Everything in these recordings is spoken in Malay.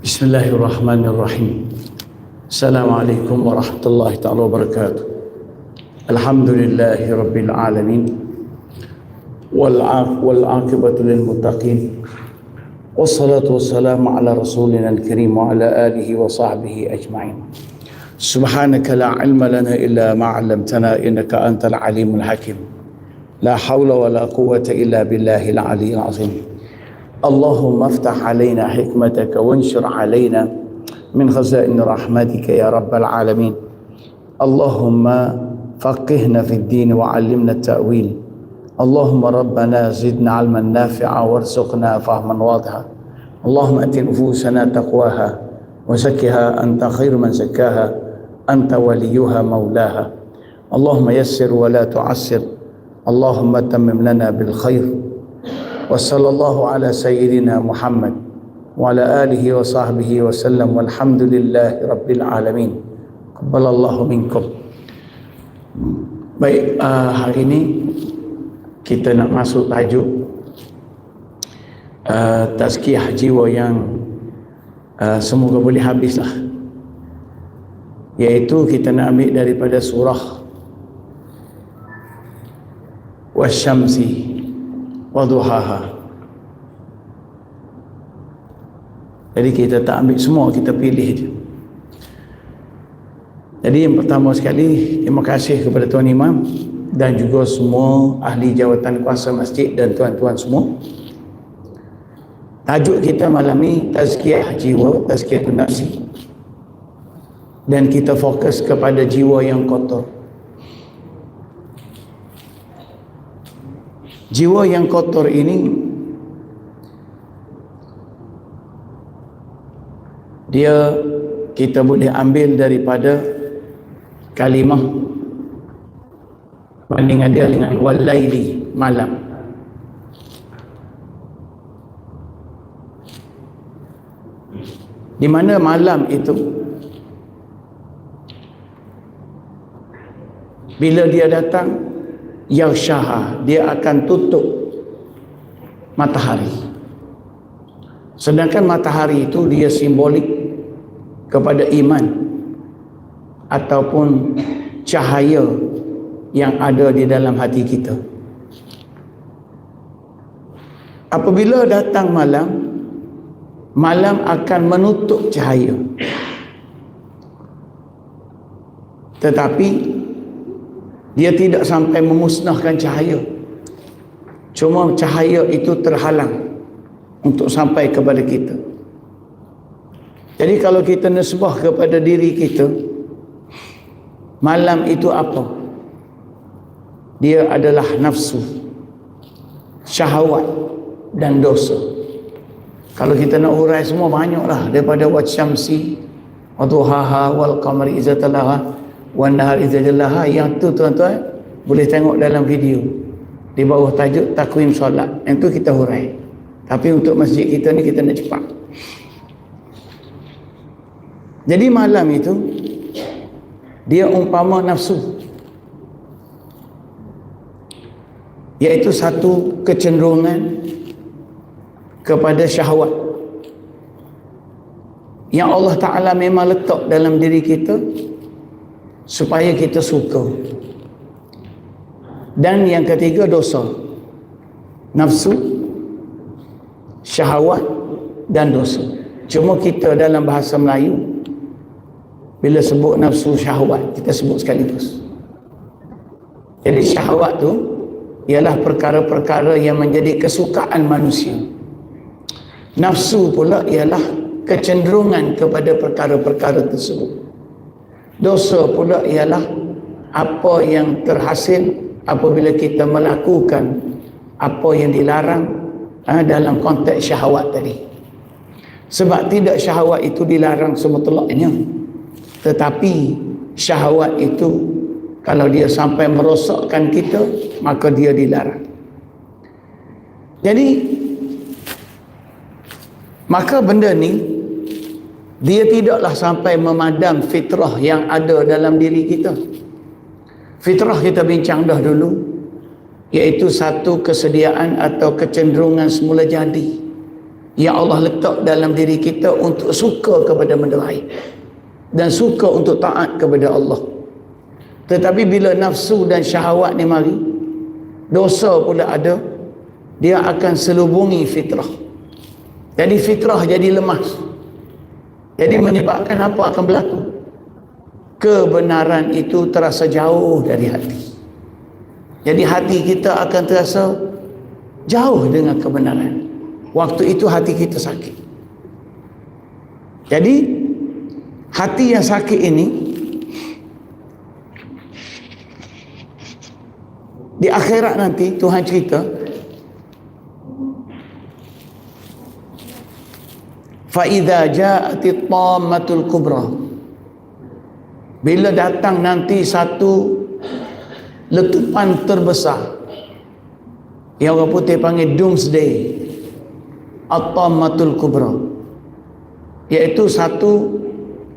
Bismillahirrahmanirrahim. Assalamualaikum warahmatullahi taala wabarakatuh. Alhamdulillahi rabbil alamin. Wal aqibatu lil muttaqin. Wassalatu wassalamu ala rasulina al-karim wa ala alihi wa sahbihi ajma'in. Subhanaka la ilma lana illa ma 'allamtana innaka antal alimul hakim. La hawla wa la quwwata illa billahil aliyyil azim. اللهم افتح علينا حكمتك وانشر علينا من خزائن رحمتك يا رب العالمين. اللهم فقهنا في الدين وعلمنا التأويل. اللهم ربنا زدنا علما نافعا وارزقنا فهما واضحا. اللهم ات نفوسنا تقواها وزكها انت خير من زكاها انت وليها مولاها. اللهم يسر ولا تعسر. اللهم تمم لنا بالخير. Wassallallahu ala sayyidina Muhammad wa ala alihi wa sahbihi wa sallam walhamdulillahi rabbil alamin. Qabbalallahu minkum. Baik, hari ini kita nak masuk tajuk tazkiyah jiwa yang semoga boleh habislah, iaitu kita nak ambil daripada surah Wasyamsi Waduhaha. Jadi kita tak ambil semua, kita pilih je. Jadi yang pertama sekali, terima kasih kepada Tuan Imam dan juga semua ahli jawatan kuasa masjid dan tuan-tuan semua. Tajuk kita malam ni tazkiyah jiwa, tazkiyah nafsi. Dan kita fokus kepada jiwa yang kotor. Jiwa yang kotor ini kita boleh ambil daripada kalimah bandingan dia dengan walaili, malam. Di mana malam itu bila dia datang, yaghshaha, dia akan tutup matahari. Sedangkan matahari itu dia simbolik kepada iman ataupun cahaya yang ada di dalam hati kita. Apabila datang malam, malam akan menutup cahaya. Tetapi dia tidak sampai memusnahkan cahaya. Cuma cahaya itu terhalang untuk sampai kepada kita. Jadi kalau kita nisbah kepada diri kita, malam itu apa? Dia adalah nafsu, syahwat dan dosa. Kalau kita nak urai semua, banyaklah, daripada wasyamsi waduhaha wal qamari idza talaha wan nahar idza jallaha. Yang tu tuan-tuan boleh tengok dalam video di bawah tajuk takwim solat. Yang tu kita hurai. Tapi untuk masjid kita ni kita nak cepat. Jadi malam itu dia umpama nafsu, iaitu satu kecenderungan kepada syahwat yang Allah Ta'ala memang letak dalam diri kita supaya kita suka. Dan yang ketiga, dosa, nafsu, syahwat dan dosa. Cuma kita dalam bahasa Melayu bila sebut nafsu, syahwat, kita sebut sekaligus. Jadi syahwat tu ialah perkara-perkara yang menjadi kesukaan manusia. Nafsu pula ialah kecenderungan kepada perkara-perkara tersebut. Dosa pula ialah apa yang terhasil apabila kita melakukan apa yang dilarang dalam konteks syahwat tadi. Sebab tidak syahwat itu dilarang semutlaknya, tetapi syahwat itu kalau dia sampai merosakkan kita, maka dia dilarang. Jadi maka benda ni dia tidaklah sampai memadam fitrah yang ada dalam diri kita. Fitrah kita bincang dah dulu, iaitu satu kesediaan atau kecenderungan semula jadi yang Allah letak dalam diri kita untuk suka kepada benda lain dan suka untuk taat kepada Allah. Tetapi bila nafsu dan syahwat ni mari, dosa pula ada, dia akan selubungi fitrah. Jadi fitrah jadi lemas. Jadi menyebabkan apa akan berlaku? Kebenaran itu terasa jauh dari hati. Jadi hati kita akan terasa jauh dengan kebenaran. Waktu itu hati kita sakit. Jadi hati yang sakit ini di akhirat nanti Tuhan cerita, fa idza ja'atit tammatul kubra, bila datang nanti satu letupan terbesar yang orang putih panggil doomsday, at-tammatul kubra, iaitu satu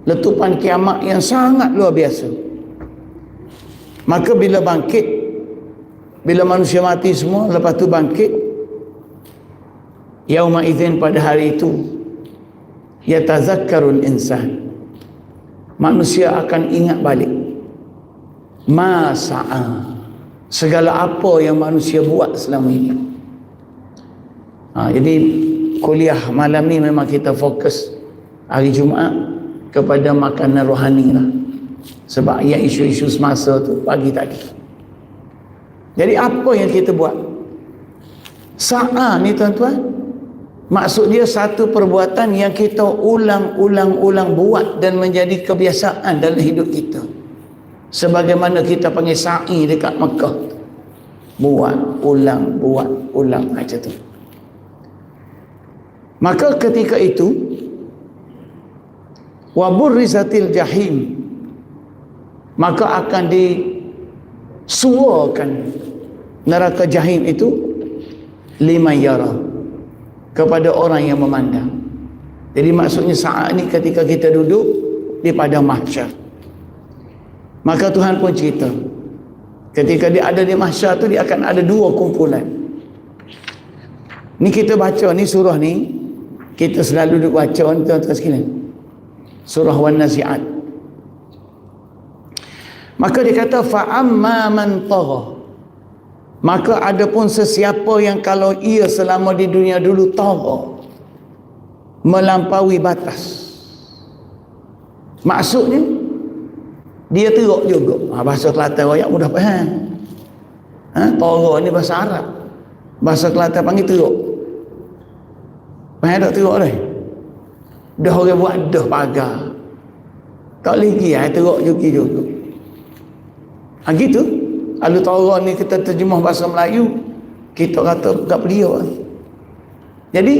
letupan kiamat yang sangat luar biasa. Maka bila bangkit, bila manusia mati semua, lepas tu bangkit, yauma idzin, pada hari itu, yatazakkarul insan, manusia akan ingat balik masa'a, segala apa yang manusia buat selama ini. Jadi kuliah malam ni memang kita fokus hari Jumaat kepada makanan rohani lah, sebab yang isu-isu semasa tu pagi tadi. Jadi apa yang kita buat sa'a ni tuan-tuan, maksud dia satu perbuatan yang kita ulang-ulang buat dan menjadi kebiasaan dalam hidup kita, sebagaimana kita panggil sa'i dekat Mekah, buat ulang macam tu. Maka ketika itu, wa burrizatil jahim, maka akan disuarakan neraka jahim itu liman yara, kepada orang yang memandang. Jadi maksudnya saat ni ketika kita duduk di padang mahsyar, maka Tuhan pun cerita, ketika dia ada di mahsyar tu, dia akan ada dua kumpulan. Ni kita baca ni surah ni, kita selalu duduk baca ni tuan-tuan sekalian, surah Wan-Nazi'at. Maka dia kata fa amma man tagha, maka ada pun sesiapa yang kalau ia selama di dunia dulu tagha, melampaui batas. Maksudnya dia teruk juga. Bahasa Kelantan royak mudah faham. Tagha ni bahasa Arab, bahasa Kelantan panggil teruk. Faham tak teruk dah? Dah orang buat dah pagar, tak lagi teruk juga. Gitu. Kalau Torah ni kita terjemah bahasa Melayu, kita kata tak beliau. Jadi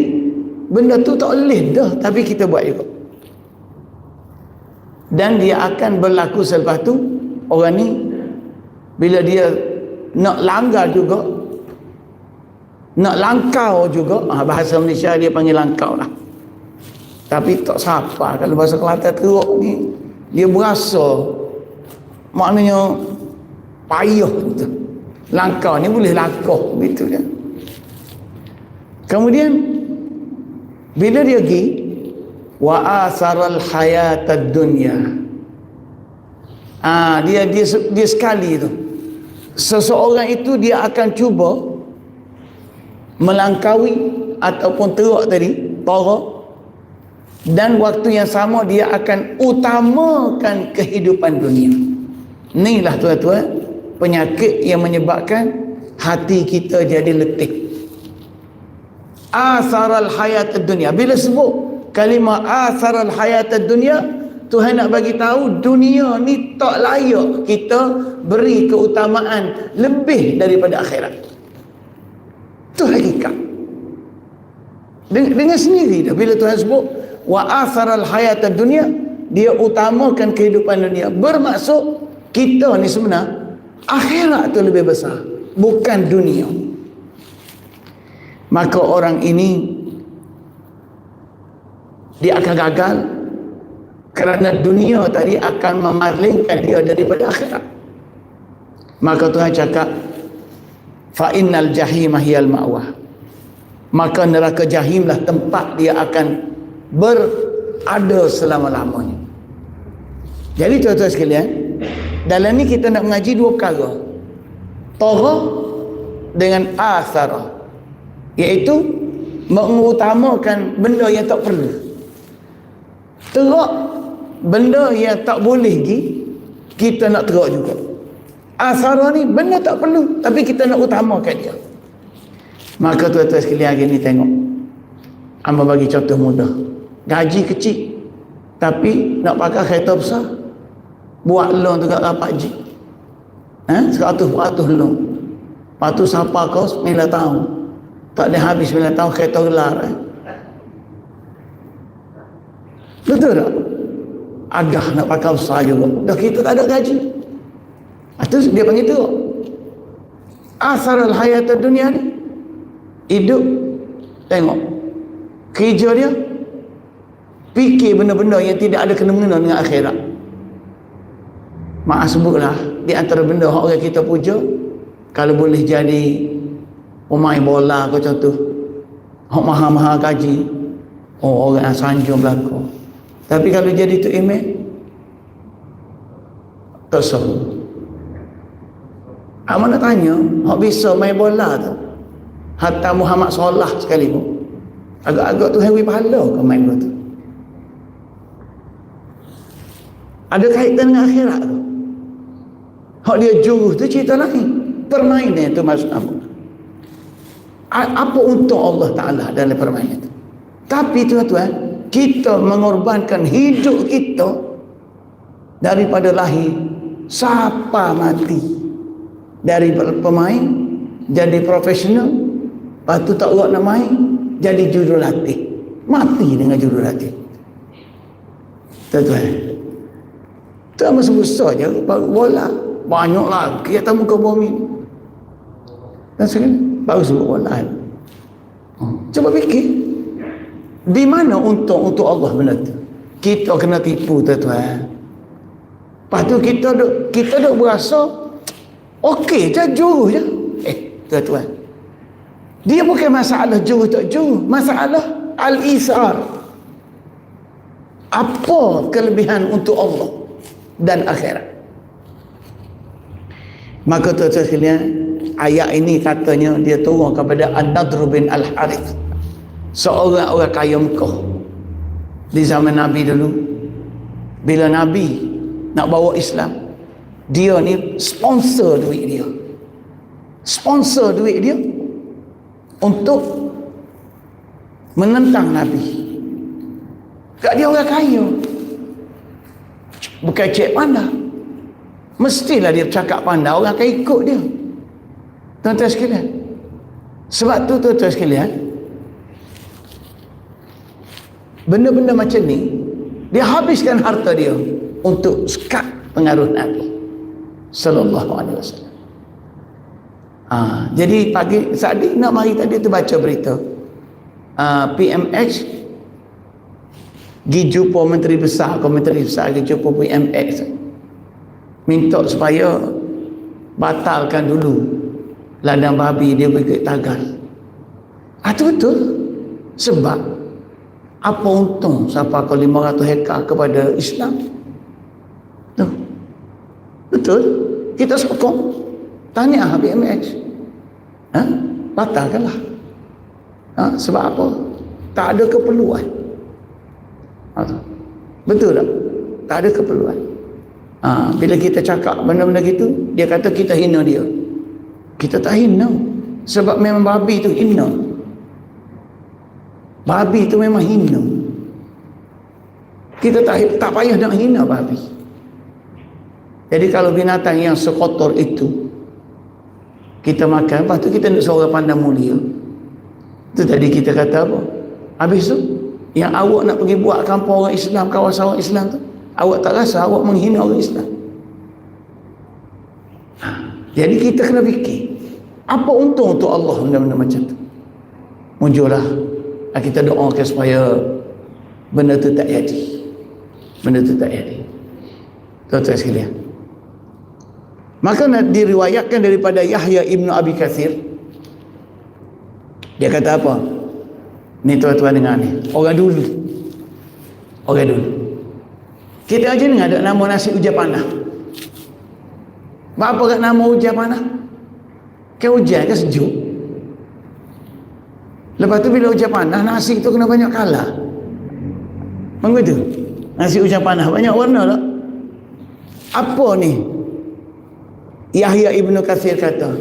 benda tu tak boleh dah, tapi kita buat juga. Dan dia akan berlaku selepas tu. Orang ni bila dia nak langgar juga, nak langkau juga, bahasa Malaysia dia panggil langkau lah, tapi tak siapa. Kalau bahasa Kelantan teruk ni, dia berasa maknanya payah gitu. Langkau ni boleh langkau gitu kan. Kemudian bila dia pergi, wa asaral hayatad dunya, dia sekali tu, seseorang itu dia akan cuba melangkaui ataupun teruk tadi Torah, dan waktu yang sama dia akan utamakan kehidupan dunia. Inilah tuan-tuan penyakit yang menyebabkan hati kita jadi letih. Asaral hayatad dunya, bila sebut kalimah asaral hayatad dunya, Tuhan nak bagi tahu dunia ni tak layak kita beri keutamaan lebih daripada akhirat. Itu hakikat. Dengan sendiri dah bila Tuhan sebut wa asaral hayatad dunya, dia utamakan kehidupan dunia, bermaksud kita ni sebenarnya akhirat tu lebih besar, bukan dunia. Maka orang ini dia akan gagal kerana dunia tadi akan memalingkan dia daripada akhirat. Maka Tuhan cakap fa innal jahima hiyal ma'wah, maka neraka jahimlah tempat dia akan berada selama-lamanya. Jadi tuan-tuan sekalian, dalam ni kita nak mengaji dua perkara, tara dengan athara, iaitu mengutamakan benda yang tak perlu, terak benda yang tak boleh pergi, kita nak terak juga. Athara ni benda tak perlu tapi kita nak utamakan dia. Maka tuan-tuan sekalian, hari ni tengok, hamba bagi contoh mudah. Gaji kecil tapi nak pakai kereta besar, buat loan tu kat 8 G, 100% loan. Lepas tu siapa kau 9 tahun, tak ada habis 9 tahun kereta gelar. Betul tak? Agak nak pakai besar juga, dah kita tak ada gaji. Itu dia panggil tu asar al-hayat dunia ni. Hidup, tengok kerja dia, fikir benda-benda yang tidak ada kena-mengena dengan akhirat. Mak sebutlah, di antara benda orang kita puja, kalau boleh jadi pemain bola ke contoh, maha-maha gaji, orang sanjung belakang. Tapi kalau jadi tu email, tak sah. Amak nak tanya, hak bisa main bola tu, hatta Muhammad Salah sekali pun, agak-agak tu hewi pahala ke main bola tu? Ada kaitan dengan akhirat tu? Hak dia jurus tu cerita lain, permainan tu maksud apa untuk Allah Ta'ala dalam permainan tu. Tapi tuan-tuan, kita mengorbankan hidup kita daripada lahir sampai mati, dari pemain jadi profesional, lepas tu tak buat nak main jadi jurulatih, mati dengan jurulatih. Tuan-tuan, tu masa besar je bola banyak lagi atas muka bumi. Dan sekarang baru sebut bola. Cuba fikir, di mana untung untuk Allah benda tu? Kita kena tipu tuan-tuan. Lepas tu kita duk berasa okey je, jurus je. Tuan-tuan, dia bukan masalah jurus tak jurus, masalah al-isar. Apa kelebihan untuk Allah dan akhirat? Maka tuan-tuan sekalian, ayat ini katanya dia turun kepada An-Nadr bin Al-Harith, seorang orang kaya Mekah di zaman Nabi dulu. Bila Nabi nak bawa Islam, dia ni sponsor duit dia untuk menentang Nabi. Kat dia orang kaya, bukan cek pandai, mestilah dia cakap pandai, orang akan ikut dia. Tuan-tuan sekalian, sebab tu tuan-tuan sekalian, benda-benda macam ni dia habiskan harta dia untuk sekat pengaruh Nabi sallallahu alaihi wasallam. Jadi pagi Sa'di nak mari tadi tu baca berita, PMH pergi jumpa Menteri Besar pergi jumpa PMX, minta supaya batalkan dulu ladang babi dia pergi Tagal. Itu betul. Sebab apa untung siapa kau 500 hektar kepada Islam? Tuh. Betul. Kita sokong. Tahniah PMX. Batalkanlah. Sebab apa? Tak ada keperluan. Betul tak? Tak ada keperluan. Bila kita cakap benda-benda gitu, dia kata kita hina dia. Kita tak hina. Sebab memang babi tu hina. Babi tu memang hina. Kita tak payah nak hina babi. Jadi kalau binatang yang sekotor itu kita makan, lepas tu kita nak suara pandang mulia, itu tadi kita kata apa? Habis tu yang awak nak pergi buat kampung orang Islam, kawasan orang Islam tu, awak tak rasa awak menghina orang Islam? Jadi kita kena fikir, apa untung untuk Allah benda-benda macam tu? Muncullah kita doakan supaya benda tu tak jadi. Benda tu tak jadi. Tuan-tuan sekalian, maka diriwayatkan daripada Yahya Ibn Abi Kathir, dia kata apa? Ni tuan-tuan dengar ni. Orang dulu. Kita aja ni ada nama nasi hujan panah. Apa kat nama hujan panah? Kan hujan ke sejuk. Lepas tu bila hujan panah, nasi tu kena banyak kalah. Begitu. Nasi hujan panah banyak warna tak? Apa ni? Yahya Ibnu Katsir kata,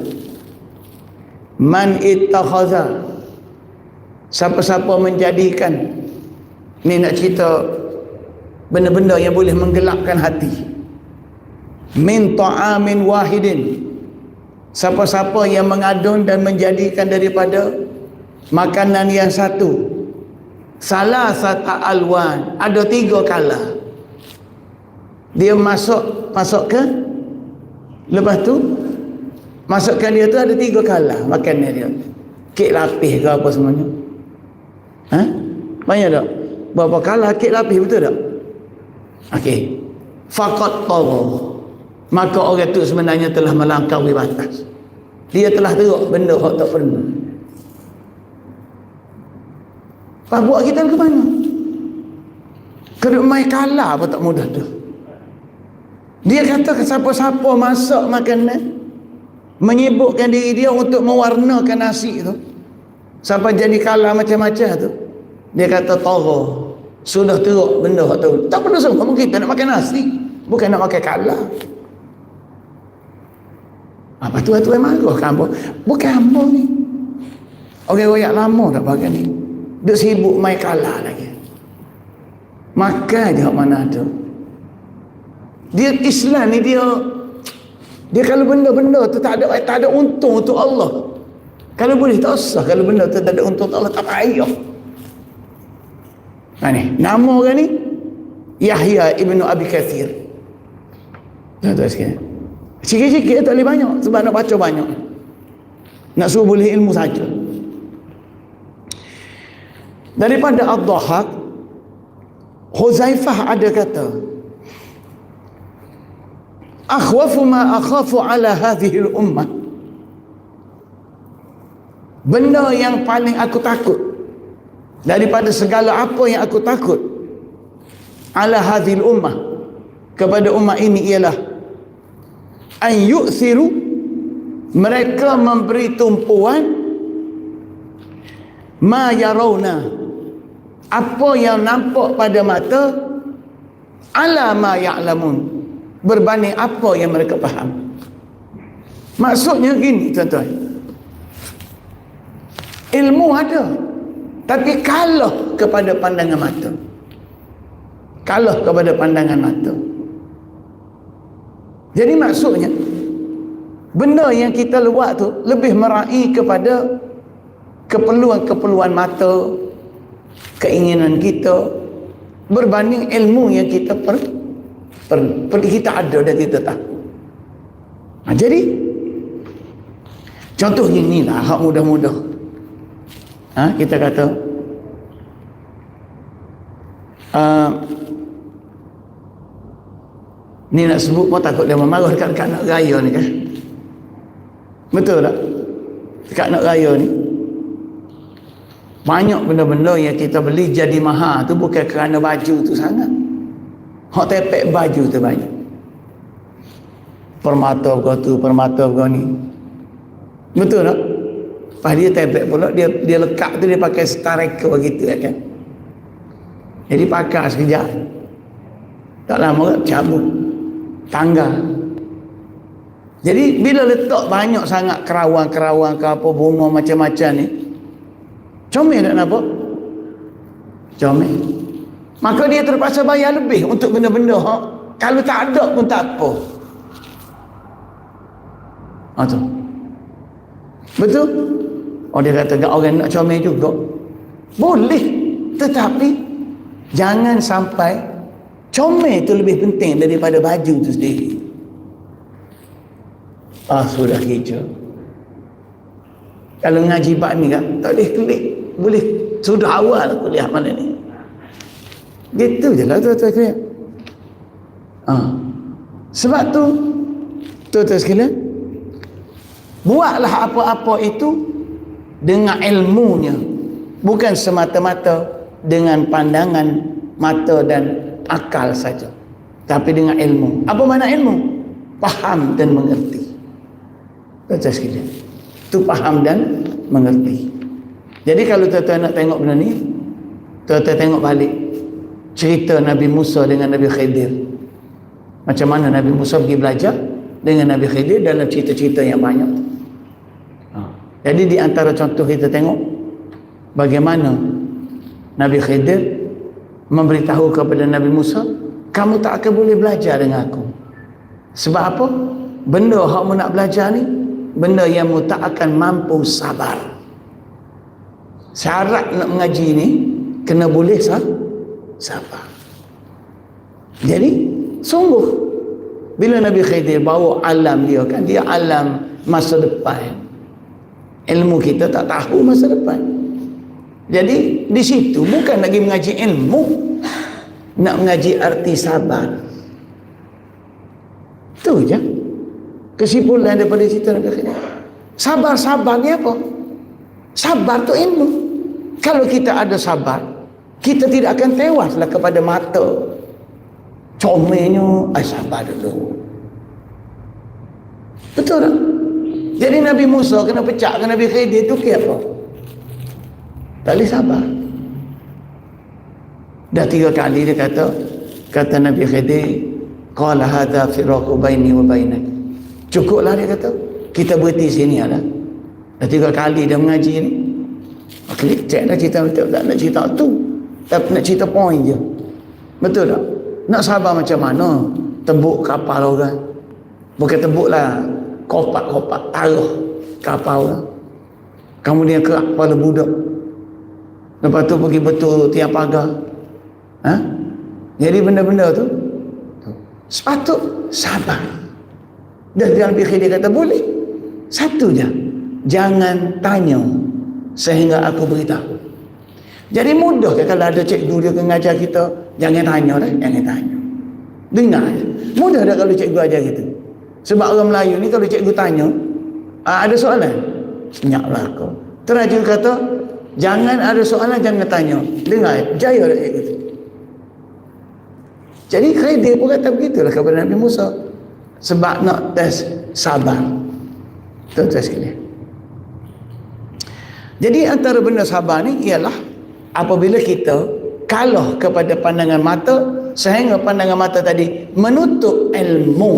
man ittakhadha, siapa-siapa menjadikan, ni nak cerita benda-benda yang boleh menggelapkan hati, min ta'amin wahidin, siapa-siapa yang mengadun dan menjadikan daripada makanan yang satu, salah satu alwan, ada 3 kala dia masuk ke, lepas tu masukkan dia tu ada 3 kala makanan dia, kek lapis ke apa semuanya. Banyak tak? Berapa kala kek lapis, betul tak? Okey. Faqat tagha, maka orang tu sebenarnya telah melampaui batas. Dia telah teruk benda hak tak perlu. Pak buat kita ke mana? Keduk mai kalah apa tak mudah tu. Dia kata siapa-siapa masak makanan, menyibukkan diri dia untuk mewarnakan nasi tu sampai jadi kalah macam-macam tu, dia kata tagha, sudah teruk benda tu. Tak perlu semua, mungkin kita nak makan nasi, bukan nak makan kalah. Apa tu marah kamu? Bukan hamba ni. Orang-orang lama dah bagian ni. Duk sibuk main kalah lagi. Makan je mana tu. Dia Islam ni dia kalau benda-benda tu tak ada untung untuk Allah. Kalau boleh tak usah, kalau benda tu tak ada untung untuk Allah, tak payah. Ni nama orang ni Yahya Ibnu Abi Katsir. Tuan-tuan sekalian, sikit-sikit tak boleh banyak sebab nak baca banyak, nak suruh boleh ilmu saja. Daripada Ad-Dhahhak, Huzaifah ada kata, akhwafu ma akhafu ala hadhihi al-ummah, benda yang paling aku takut daripada segala apa yang aku takut, ala hadhihi al-ummah, kepada ummah ini, ialah an yu'thiru, mereka memberi tumpuan, ma yarawna, apa yang nampak pada mata, ala ma ya'lamun, berbanding apa yang mereka faham. Maksudnya gini tuan-tuan, ilmu ada tapi kalah kepada pandangan mata, kalah kepada pandangan mata. Jadi maksudnya benda yang kita buat tu lebih meraih kepada keperluan-keperluan mata, keinginan kita, berbanding ilmu yang kita kita ada dan kita tahu. Jadi contohnya inilah hak mudah-mudah. Kita kata ni nak sebut pun takut dia marah dekat nak raya ni kan. Betul tak? Dekat nak raya ni banyak benda-benda yang kita beli jadi mahal tu bukan kerana baju tu sangat. Hak tepek baju tu banyak. Permata kau tu, permata kau ni. Betul tak? Lepas dia tepek pula, dia lekat tu dia pakai stareka gitu kan. Jadi pakai sekejap, tak lama cabut tangga. Jadi bila letak banyak sangat kerawang-kerawang ke apa bunga macam-macam ni, comel tak nampak? Comel. Maka dia terpaksa bayar lebih untuk benda-benda kalau tak ada pun tak apa. Tu. Betul? Dia kata orang nak comel juga. Boleh. Tetapi jangan sampai comel itu lebih penting daripada baju itu sendiri. Sudah hijau. Kalau ngaji bab ni kan tak boleh klik. Boleh sudah awal kuliah mana ni. Gitu je lah tuan-tuan. Sebab tu tuan-tuan sekalian, buatlah apa-apa itu dengan ilmunya, Bukan semata-mata dengan pandangan mata dan akal saja, tapi dengan ilmu. Apa makna ilmu? Faham dan mengerti. Tuan-tuan sekalian, itu faham dan mengerti. Jadi kalau tuan-tuan nak tengok benda ni, tuan-tuan tengok balik cerita Nabi Musa dengan Nabi Khidir. Macam mana Nabi Musa pergi belajar dengan Nabi Khidir dalam cerita-cerita yang banyak. Jadi di antara contoh kita tengok bagaimana Nabi Khidir memberitahu kepada Nabi Musa, kamu tak akan boleh belajar dengan aku. Sebab apa? Benda yang kamu nak belajar ni, benda yang kamu tak akan mampu sabar. Syarat nak mengaji ni kena boleh sabar. Jadi sungguh bila Nabi Khidir bawa alam dia, kan dia alam masa depan, ilmu kita tak tahu masa depan. Jadi di situ bukan lagi mengaji ilmu, nak mengaji arti sabar. Itu je kesimpulan daripada cerita Nabi Khidir. Sabar ni apa? Sabar tu ilmu. Kalau kita ada sabar, kita tidak akan tewaslah kepada mata comelnya. Sabar dulu. Betul tak? Jadi Nabi Musa kena pecah ke Nabi Khidir tu ke apa? Tak boleh sabar. Dah 3 kali dia kata Nabi Khidir, qala hadza firaqu baini wa bainak. Cukuplah dia kata, kita berhenti sini lah. Dah 3 kali dia mengaji ni. Klik cek dah cerita, tak nak cerita tu, tapi nak cerita point je. Betul tak? Nak sabar macam mana? Tebuk kapal orang. Bukan tebuk lah, kopak-kopak taruh kapal orang. Kemudian kerak kepala budak. Lepas tu pergi betul tiang pagar. Jadi benda-benda tu sepatut sabar. Dan Nabi Khidir kata boleh. Satu je, jangan tanya sehingga aku beritahu. Jadi mudah kan kalau ada cikgu dia mengajar kita, jangan tanya dah, jangan tanya. Dengar je. Mudah dah kalau cikgu ajar kita. Sebab orang Melayu ni kalau cikgu tanya, ada soalan? Senyaplah kau. Terus cikgu kata, jangan ada soalan, jangan tanya. Dengar, jaya dah cikgu tu. Jadi Khidir pun kata begitulah kepada Nabi Musa. Sebab nak tes sabar. Tuan-tuan sekalian. Jadi antara benda sabar ni ialah apabila kita kalah kepada pandangan mata, sehingga pandangan mata tadi menutup ilmu.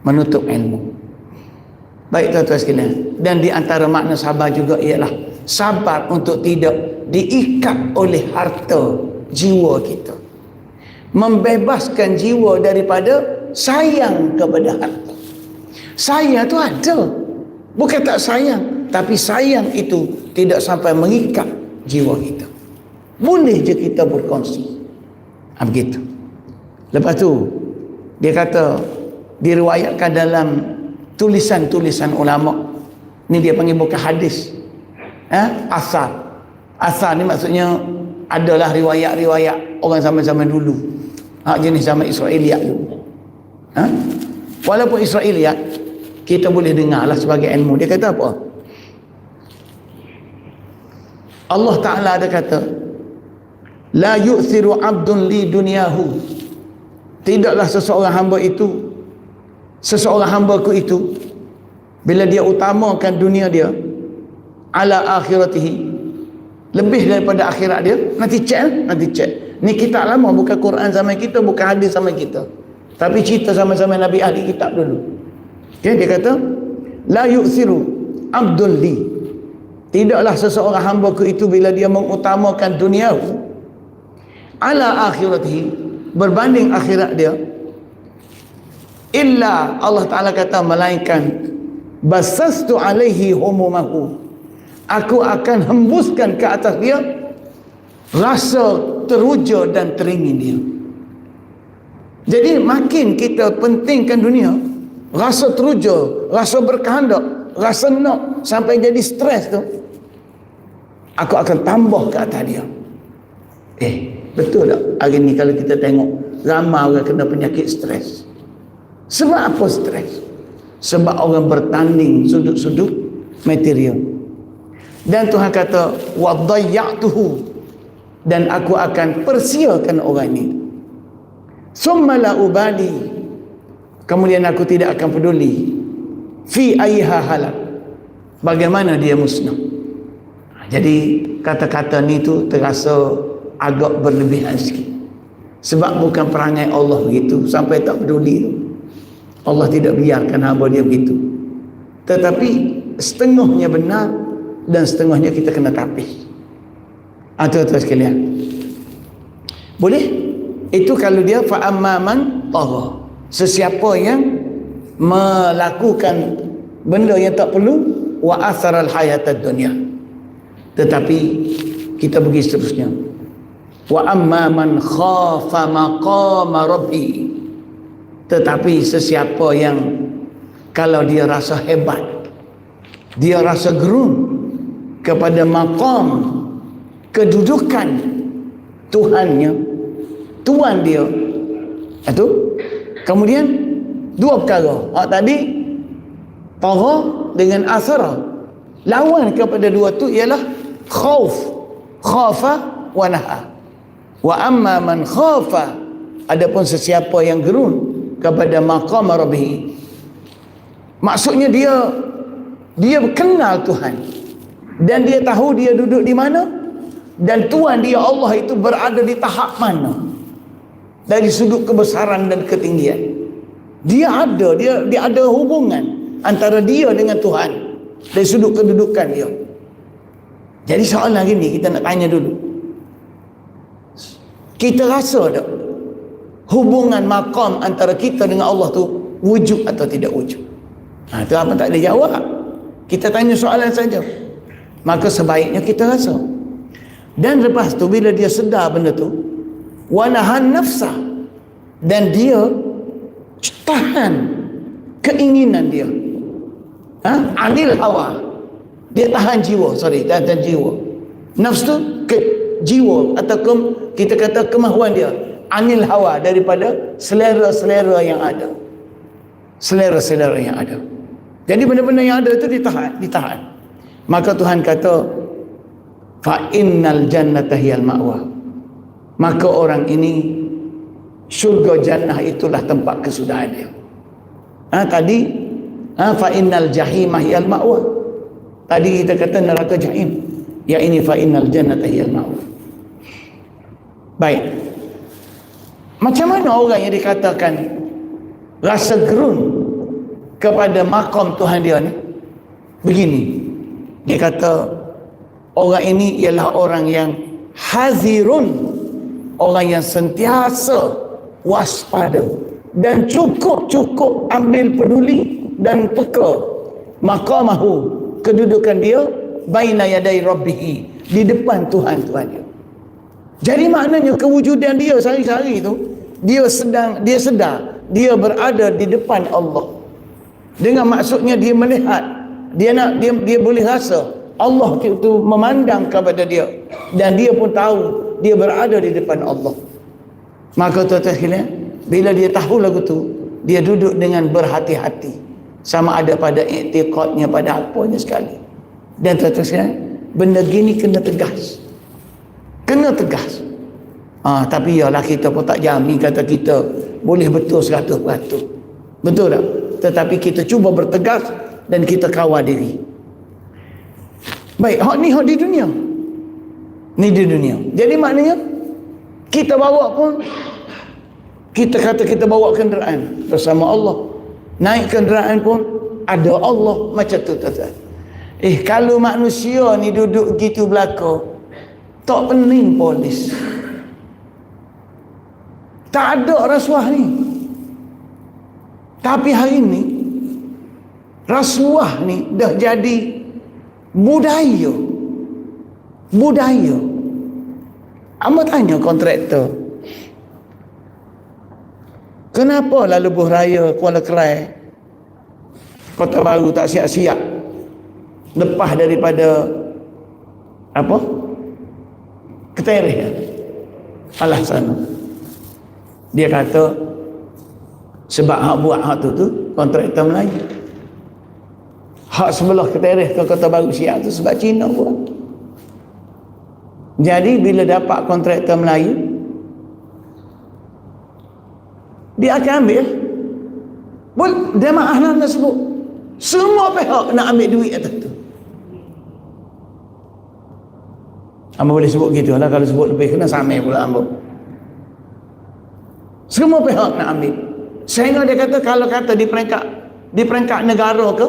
Menutup ilmu. Baik tuan-tuan sekalian. Dan di antara makna sabar juga ialah sabar untuk tidak diikat oleh harta jiwa kita. Membebaskan jiwa daripada sayang kepada harta. Sayang tu ada. Bukan tak sayang, tapi sayang itu tidak sampai mengikat jiwa kita. Boleh je kita berkongsi. Begitu. Lepas tu dia kata, diriwayatkan dalam tulisan-tulisan ulama. Ni dia panggil bukan hadis. Asar. Asar ni maksudnya adalah riwayat-riwayat orang zaman-zaman dulu. Jenis zaman Israiliyat dulu. Walaupun Israiliyat kita boleh dengarlah sebagai ilmu. Dia kata apa? Allah Ta'ala ada kata, la yu'thiru abdun li dunyahu. Tidaklah seseorang hambaku itu bila dia utamakan dunia dia ala akhiratihi, lebih daripada akhirat dia. Nanti cek. Ni kitab lama, bukan Quran zaman kita, bukan hadis zaman kita, tapi cerita sama-sama Nabi ahli kitab dulu. Okay, dia kata la yu'thiru abdul li, tidaklah seseorang hamba-Ku itu bila dia mengutamakan dunia ala akhiratihi, berbanding akhirat dia, illa Allah Ta'ala kata melainkan basastu alaihi humumahu, aku akan hembuskan ke atas dia rasa teruja dan teringin dia. Jadi makin kita pentingkan dunia, rasa teruja, rasa berkehendak, rasa nak sampai jadi stres tu, aku akan tambah ke atas dia. Betul tak? Hari ni kalau kita tengok ramai orang kena penyakit stres. Sebab apa stres? Sebab orang bertanding sudut-sudut material. Dan Tuhan kata wa dhayya'tuhu, dan aku akan persiakan orang ini. Summa la ubali, kemudian aku tidak akan peduli fi ayha halak, bagaimana dia musnah. Jadi kata-kata ni tu terasa agak berlebihan sikit, sebab bukan perangai Allah begitu sampai tak peduli tu. Allah tidak biarkan hamba dia begitu, tetapi setengahnya benar dan setengahnya kita kena tapih. Tuan-tuan sekalian, boleh? Itu kalau dia fa amma man tagha, sesiapa yang melakukan benda yang tak perlu, wa atharal hayatad dunya. Tetapi kita pergi seterusnya, wa amma man khafa maqama rabbi, tetapi sesiapa yang kalau dia rasa hebat, dia rasa gerun kepada maqam, kedudukan Tuhannya, Tuhan dia itu. Kemudian dua perkara tadi, tagha dengan asara, lawan kepada dua tu ialah khauf, khafa wa naha. Wa amma man khafa, adapun sesiapa yang gerun kepada maqam rabbih, maksudnya dia kenal Tuhan dan dia tahu dia duduk di mana, dan Tuhan dia Allah itu berada di tahap mana dari sudut kebesaran dan ketinggian. Dia ada hubungan antara dia dengan Tuhan dari sudut kedudukan dia. Jadi soalan gini kita nak tanya dulu, kita rasa tak hubungan maqam antara kita dengan Allah tu wujud atau tidak wujud? Itu apa tak boleh jawab, kita tanya soalan saja. Maka sebaiknya kita rasa. Dan lepas tu bila dia sedar benda tu, wa nahan nafsa, dan dia tahan keinginan dia, anil hawa, dia tahan jiwa, tahan jiwa. Nafs tu jiwa, atau kita kata kemahuan dia, anil hawa, daripada selera-selera yang ada, selera-selera yang ada. Jadi benda-benda yang ada itu ditahan. Maka Tuhan kata fa innal jannata hiyal ma'wa, maka orang ini syurga jannah itulah tempat kesudahan dia. Tadi fa innal jahimah hiyal ma'wa, tadi kita kata neraka jahim, yang ini fa innal jannata hiyal ma'wa. Baik, macam mana orang yang dikatakan rasa gerun kepada maqam Tuhan dia ni? Begini, dia kata orang ini ialah orang yang hazirun, orang yang sentiasa waspada dan cukup ambil peduli dan peka maqamahu, kedudukan dia, baina yaday rabbih, di depan Tuhan dia. Jadi maknanya kewujudan dia sehari-hari itu, dia sedar dia berada di depan Allah. Dengan maksudnya dia melihat, dia boleh rasa Allah itu memandang kepada dia, dan dia pun tahu dia berada di depan Allah. Maka tuan-tuan sekalian, bila dia tahu lagu tu, dia duduk dengan berhati-hati, sama ada pada i'tiqadnya, pada apanya sekali. Dan tuan-tuan sekalian, benda gini kena tegas, tapi yalah, kita pun tak jamin kata kita boleh betul 100%, betul tak? Tetapi kita cuba bertegas dan kita kawal diri. Baik, hak di dunia. Ni di dunia. Jadi maknanya kita bawa pun, kita kata kita bawa kenderaan bersama Allah. Naik kenderaan pun ada Allah, macam tu tuan-tuan. Kalau manusia ni duduk gitu belaka, tak pening polis. Tak ada rasuah ni. Tapi hari ni rasuah ni dah jadi budaya. Amba tanya kontraktor, kenapa lah lebuh raya Kuala Kerai, Kota Baru tak siap-siap lepas daripada Ketereh? Alasan dia kata sebab hak buat hak tu kontraktor Melayu. Hak sebelah ketereh ke Kota Baru Siak tu sebab Cina buat. Jadi bila dapat kontraktor Melayu, dia akan ambil. Jemaah nak sebut, semua pihak nak ambil duit atas tu. Hamba boleh sebut gitu lah. Kalau sebut lebih kena samai pula hamba. Semua pihak nak ambil. Sehingga dia kata kalau kata di peringkat negara ke,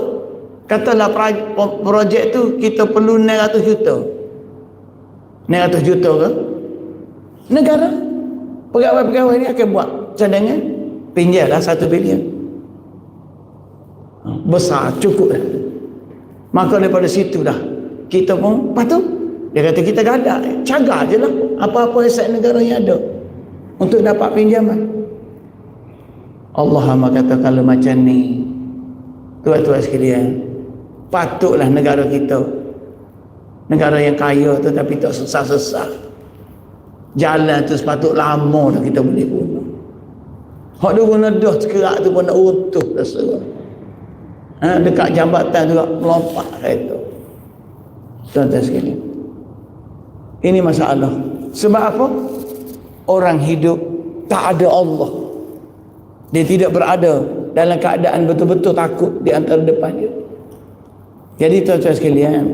katalah projek tu kita perlu 900 juta. 900 juta ke? Negara pegawai-pegawai ni akan buat cadangan, pinjamlah 1 bilion. Besar, cukup dah. Maka daripada situ dah kita pun patut. Dia kata kita gadak, cagar je lah apa-apa aset negara yang ada untuk dapat pinjaman. Allah hamba kata kalau macam ni, tuan-tuan sekalian, patutlah negara kita, negara yang kaya tu tapi tak susah-susah, jalan tu sepatut lama dah kita boleh guna. Hak dia guna dah sekerak tu pun nak utuh dah serah. Dekat jambatan tu melompat kereta. Tuan-tuan sekalian, ini masalah. Sebab apa? Orang hidup tak ada Allah. Dia tidak berada dalam keadaan betul-betul takut di antara depan dia. Jadi tuan-tuan sekalian,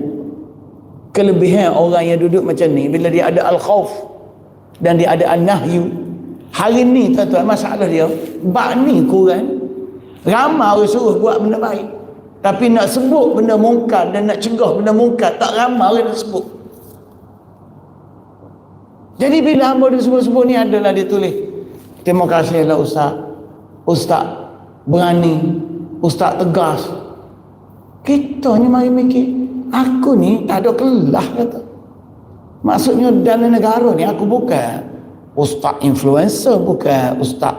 kelebihan orang yang duduk macam ni, bila dia ada al-khawf dan dia ada al-nahyu, hari ni tuan-tuan masalah dia, bak ni kurang. Ramai orang suruh buat benda baik, tapi nak sebut benda mungkar dan nak cegah benda mungkar, tak ramai orang nak sebut. Jadi bila hamba dia sebut-sebut ni, adalah dia tulis, terima kasihlah Ustaz berani, Ustaz tegas. Kita ni mari mikir, aku ni tak ada kelah kata. Maksudnya dalam negara ni aku bukan Ustaz influencer, bukan Ustaz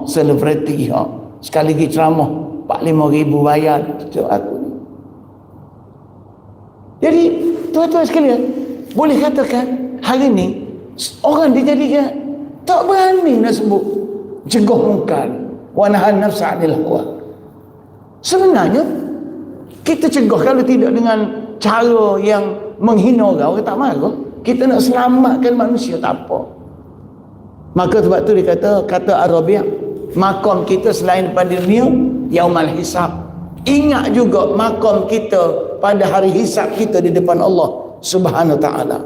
selebriti, sekali lagi ceramah 45,000 bayar untuk aku ni. Jadi tuan-tuan sekalian, boleh katakan hari ni orang dijadikan tak berani nak sebut cegah mungkar wa nahan nafsa 'anil hawa. Sebenarnya kita cegah kalau tidak dengan cara yang menghina orang tak marah. Kita nak selamatkan manusia, tak apa. Maka sebab tu dia kata Arabiah, makam kita selain pada dunia yaumul hisab, ingat juga makam kita pada hari hisab kita di depan Allah Subhanahu wa taala.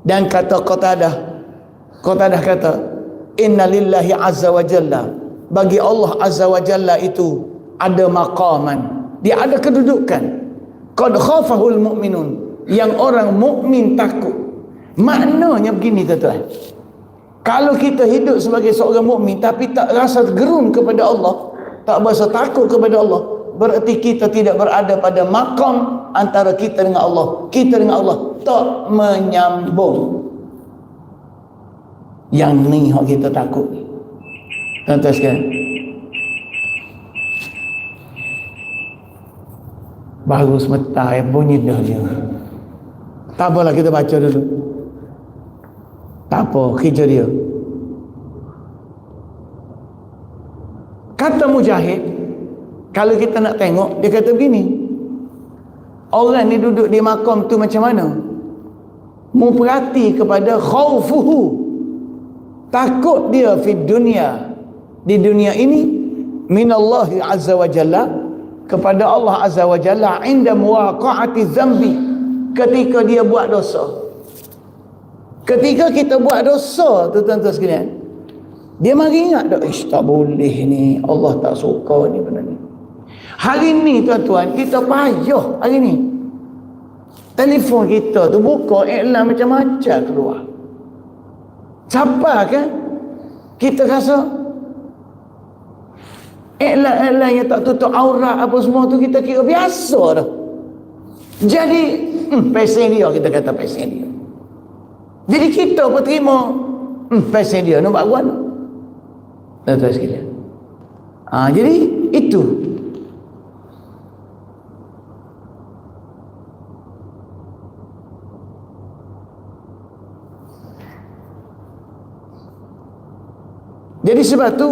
Dan kata Qatadah kata, inna lillahi azza wa jalla, bagi Allah azza wa jalla itu ada maqaman, dia ada kedudukan, qad khafahul mu'minun, yang orang mukmin takut. Maknanya begini tuan-tuan, kalau kita hidup sebagai seorang mukmin tapi tak rasa gerun kepada Allah, tak berasa takut kepada Allah, berarti kita tidak berada pada makam antara kita dengan Allah. Kita dengan Allah tak menyambung. Yang ni yang kita takut ni, tuan-tuan sekalian. Baru sebentar bunyi dah dia. Tak apalah, kita baca dulu. Tak apa, kerja dia. Kata Mujahid, kalau kita nak tengok, dia kata begini, orang ni duduk di makam tu macam mana? Memperhati kepada khaufuhu, takut dia di dunia ini, minallahi azza wa jalla, kepada Allah azza wa jalla, inda muwaqa'ati zambi, ketika dia buat dosa. Ketika kita buat dosa tu tuan-tuan sekalian, dia mari ingat dah, tak boleh ni, Allah tak suka ni benda ni. Hari ni tuan-tuan, kita payah hari ni. Telefon kita tu buka iklan macam-macam keluar. Siapa kan? Kita rasa iklan-iklan yang tak tutup aurat apa semua tu kita kira biasa dah. Jadi pesen dia, kita kata pesen dia. Jadi kita pun terima pesen dia, nak buat apa? Tuan-tuan sekalian. Jadi itu. Jadi sebab tu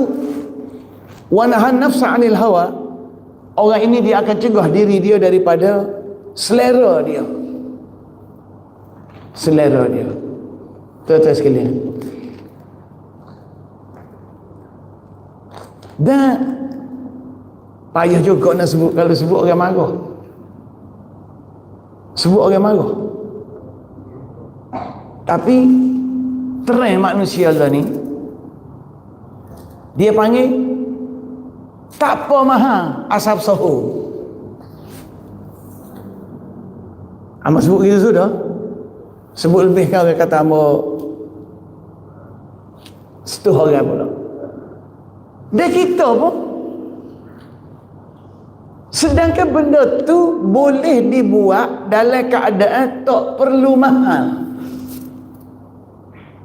wa nahan nafsa 'anil hawa, orang ini dia akan cegah diri dia daripada selera dia. Selera dia. Tuan-tuan sekalian. Dan payah juga nak sebut, kalau sebut orang marah. Sebut orang marah. Tapi trend manusia lah ni, dia panggil tak apa mahal asap sahur. Amat sebut gitu sudah. Sebut lebih kan orang kata amat setuh orang pula. Dia kita pun, sedangkan benda tu boleh dibuat dalam keadaan tak perlu mahal.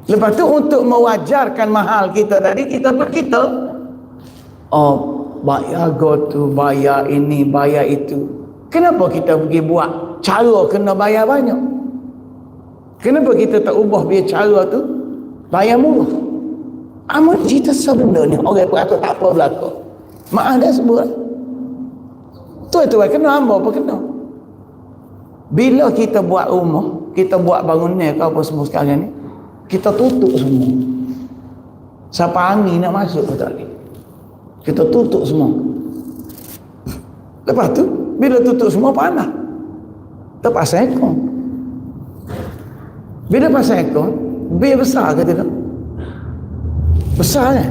Lepas tu untuk mewajarkan mahal kita tadi, kita bayar tu, bayar ini, bayar itu. Kenapa kita pergi buat cara kena bayar banyak? Kenapa kita tak ubah biar cara tu bayar murah? Amat cerita sebenarnya orang beratur tak apa berlaku. Maaf dah sebut. Tuan-tuan kena, hamba apa kena. Bila kita buat rumah, kita buat bangunan ke apa semua sekarang ni, kita tutup semua. Siapa angin nak masuk pun tak boleh. Kita tutup semua. Lepas tu, bila tutup semua panas. Terpasang aircon. Bila pasang aircon, bil besar ke tidak? Besar kan?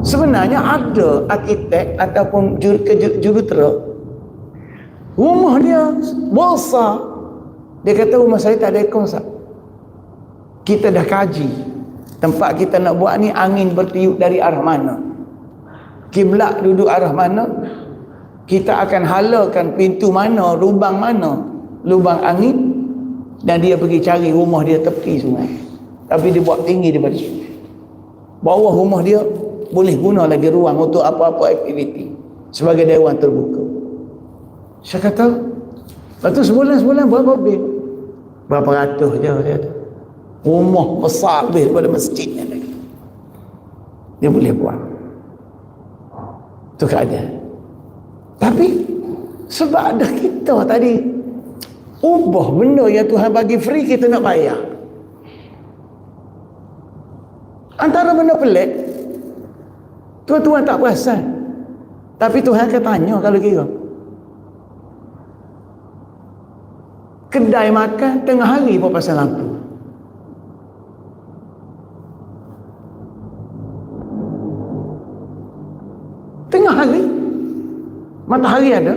Sebenarnya ada arkitek ataupun jurutera, rumah dia besar. Dia kata rumah saya tak ada aircon sah. Kita dah kaji tempat kita nak buat ni, angin bertiup dari arah mana, kiblat duduk arah mana, kita akan halakan pintu mana, lubang angin, dan dia pergi cari rumah dia tepi sungai, tapi dia buat tinggi daripada sungai. Bawah rumah dia boleh guna lagi ruang untuk apa-apa aktiviti sebagai dewan terbuka. Saya kata, lepas tu sebulan berapa bil? Berapa ratus je dia kata. Rumah besar lebih daripada masjidnya lagi. Dia boleh buat. Itu keadaan. Tapi sebab ada kita tadi ubah benda yang Tuhan bagi free, kita nak bayar. Antara benda pelik, tuan-tuan tak perasan, tapi Tuhan akan tanya kalau kira. Kedai makan tengah hari pun pasal lampu. Tengah hari, matahari ada,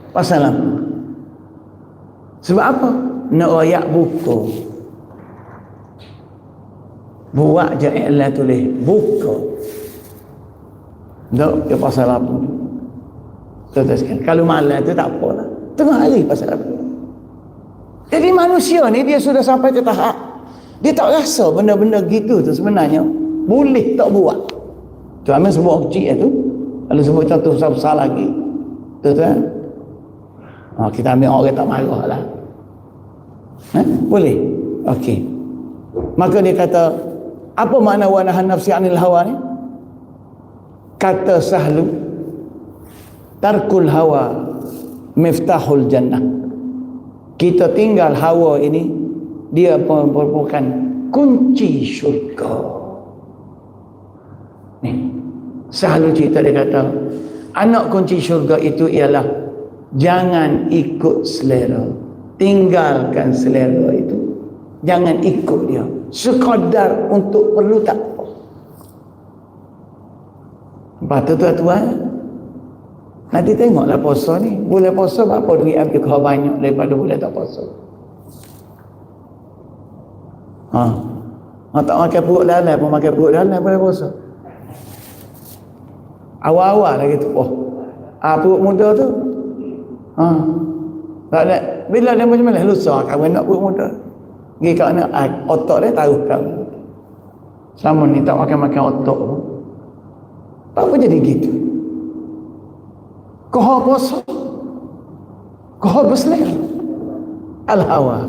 pasal lampu. Sebab apa? Nak rakyat buka. Buat je iklan tulis buka. Tak, dia pasal lampu. Tuan-tuan, kalau malam tu tak apalah, tengah hari pasal lampu. Jadi manusia ni dia sudah sampai ke tahap dia tak rasa benda-benda gitu tu sebenarnya boleh tak buat. Tu Amin sebut kecil tu. Kalau sebut contoh besar-besar lagi, tuan-tuan, kita ambil orang tak marah lah. Boleh? Okey. Maka dia kata, apa makna wa nahan nafsi anil hawa ni? Kata Sahlu, tarkul hawa miftahul jannah. Kita tinggal hawa ini, dia merupakan kunci syurga. Ni Sahlu cerita, dia kata anak kunci syurga itu ialah jangan ikut selera, tinggalkan selera itu, jangan ikut dia, sekadar untuk perlu tak apa. Lepas tu tuan-tuan, nanti tengoklah puasa ni, bulan puasa berapa duit ambil kau banyak daripada bulan tak puasa. Tak makan perut dalam pun makan perut dalam bulan puasa. Awal-awal lagi tu, perut muda tu, tak ada. Bila dia macam-macam lusa kawan nak perut muda, pergi kat mana otak dia taruh kawan. Selama ni tak makan-makan otak pun, tak apa jadi gitu. Kau puasa, kau berselera, al-hawa.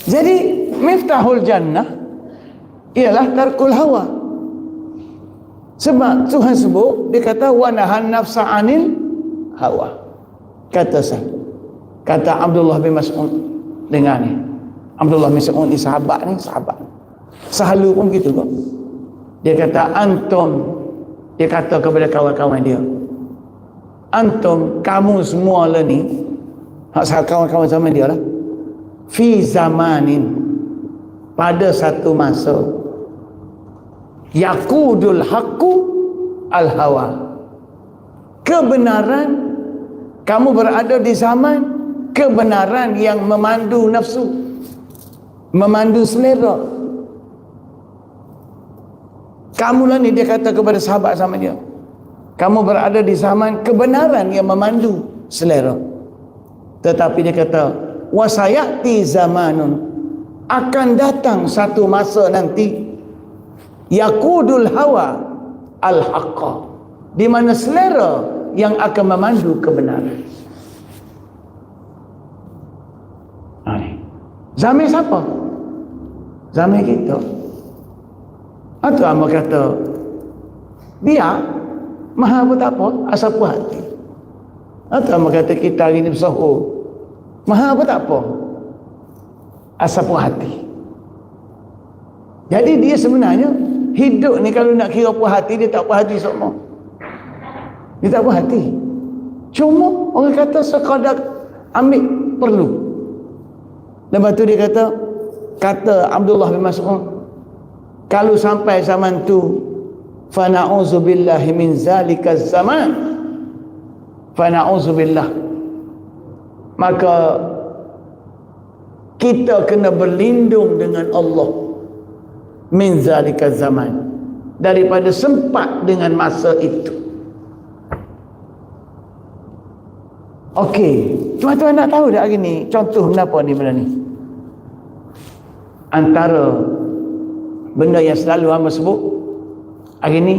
Jadi miftahul jannah ialah tarkul hawa. Sebab Tuhan sebut, dia kata wa nahan nafsa 'anil hawa. Kata Abdullah bin Mas'ud, dengar ni. Abdullah bin Mas'ud ni sahabat. Selalu pun gitu kok. Dia kata dia kata kepada kawan-kawan dia, antum, kamu semua lah ni, kawan-kawan sama dia lah, fi zamanin, pada satu masa, yaqudul haqqu al hawa, kebenaran, kamu berada di zaman kebenaran yang memandu nafsu, memandu selera. Kamulah ni, dia kata kepada sahabat sama dia, kamu berada di zaman kebenaran yang memandu selera. Tetapi dia kata wasayati zamanun, akan datang satu masa nanti, yaqudul hawa al haqqa, di mana selera yang akan memandu kebenaran. Zaman siapa? Zaman kita. Atau hamba kata, biar maha pun tak apa, asal puas hati. Atau hamba kata, kita hari ni bersahur, maha pun tak apa, asal puas hati. Jadi dia sebenarnya hidup ni, kalau nak kira puas hati, dia tak puas hati semua. Dia tak puas hati. Cuma orang kata sekadar ambil perlu. Lepas tu dia kata Abdullah bin Mas'ud, kalau sampai zaman tu, fa na'udzubillahi min zalika zaman, fa na'udzubillah, maka kita kena berlindung dengan Allah min zalika zaman, daripada sempat dengan masa itu. Okey, tuan-tuan nak tahu tak hari ni contoh kenapa ni benda ni? Antara benda yang selalu hamba sebut hari ni,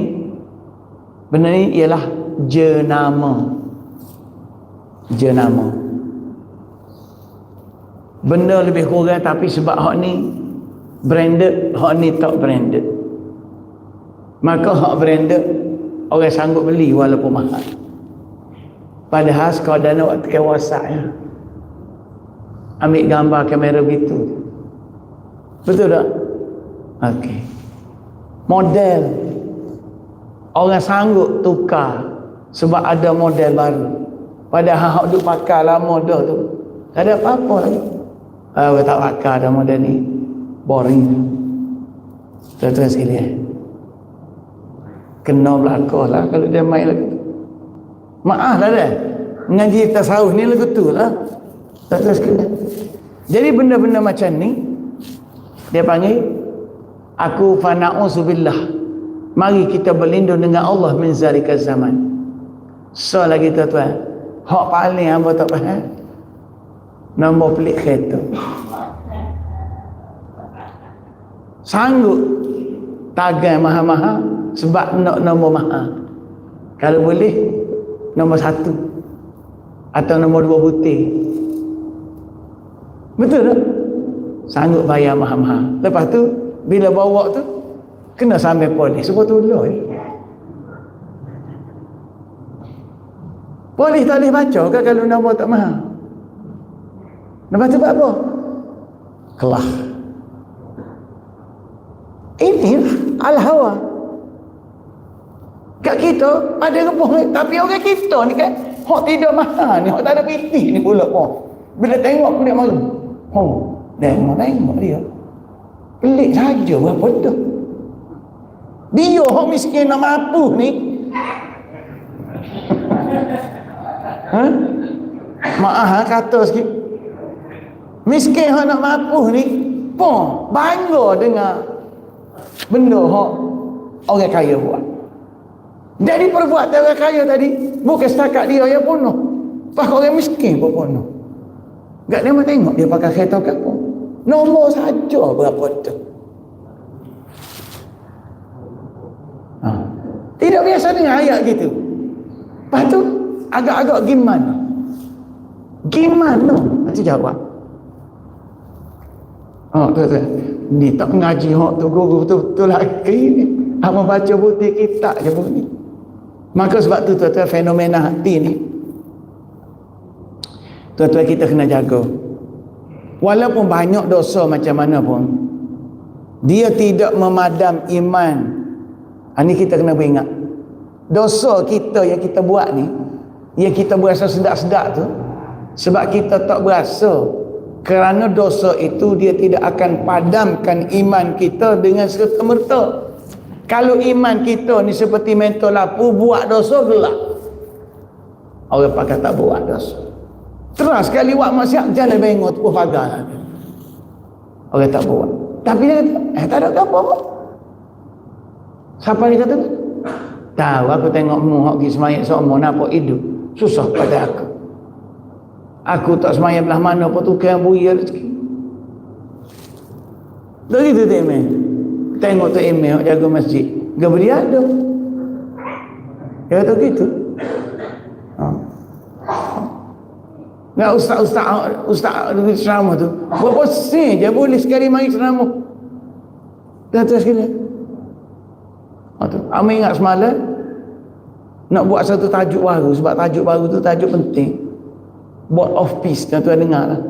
benda ni ialah jenama. Benda lebih kurang, tapi sebab hak ni branded, hak ni tak branded, maka hak branded orang sanggup beli walaupun mahal. Padahal sekadar nak buat pakai WhatsApp ya, ambil gambar kamera begitu, betul tak? Okey, model orang sanggup tukar sebab ada model baru, padahal hak duk pakai lama dah tu tak ada apa-apa lagi. Tak pakai dah model ni, boring. Tuan-tuan sekalian, kena belakang lah kalau dia main lagu tu. Maaf lah dah, mengaji tasawuf ni lagu tu lah. Tuan-tuan sekalian, jadi benda-benda macam ni dia panggil, aku fa na'udzubillah, mari kita berlindung dengan Allah min zalika zaman. So lagi tuan-tuan, hak paling hamba tak faham, nombor pelik kereta. Sanggup tagan mahal-mahal sebab nak nombor mahal. Kalau boleh nombor 1 atau nombor 2 putih. Betul tak? Sanggup bayar mahal-mahal. Lepas tu bila bawa tu kena sampai polis, sebab tolong ni. Polis tak boleh baca kan kalau nombor tak mahal. Lepas tu buat apa? Kelah. Ini al-hawa. Kat kita ada rebuh ni, tapi orang kita ni kan hak tidak mahal ni, hak tak ada piti ni pula pun. Bila tengok dia malu. Tengok dia. Pelik saja berapa dah. Dia hak miskin nak mampu ni. Maaf kata sikit. Miskin hak nak mampu ni pun bangga dengan benda hak orang kaya buat. Jadi perbuatan orang kaya tadi bukan setakat dia yang bunuh, bahkan orang miskin pun bunuh. Tak dia tengok dia pakai kereta ke apa, nombor saja berapa tu. Tidak biasa dengan ayat gitu. Lepas tu agak-agak gimana tu jawab. Tuan-tuan, ni tak mengaji hak tu guru betul-betul lagi ni. Apa baca putih kitab je pun ni. Maka sebab tu tuan-tuan, fenomena hati ni tuan-tuan kita kena jaga. Walaupun banyak dosa macam mana pun, dia tidak memadam iman. Ini kita kena beringat. Dosa kita yang kita buat ni, yang kita berasa sedap-sedap tu, sebab kita tak berasa. Kerana dosa itu dia tidak akan padamkan iman kita dengan serta-merta. Kalau iman kita ni seperti mentol lampu, buat dosa gelap. Orang pakai tak buat dosa. Terus sekali buat maksiat, jalan bengok tu pagar. Orang tak buat. Tapi dia kata, tak ada apa-apa. Siapa ni kata tu? Tahu, aku tengok mu hak pergi semayang seumur nampak hidup. Susah pada aku. Aku tak semayang belah mana pun tukar buaya rezeki. Tak gitu tak Emel? Tengok tu Emel jaga masjid. Dia beri ada. Dia kata gitu. Nggak ustaz ceramah tu. Berapa sen je boleh sekali mari ceramah. Dah terus sekali. Amai ingat semalam nak buat satu tajuk baru, sebab tajuk baru tu tajuk penting. Board of Peace, tuan-tuan dengar lah.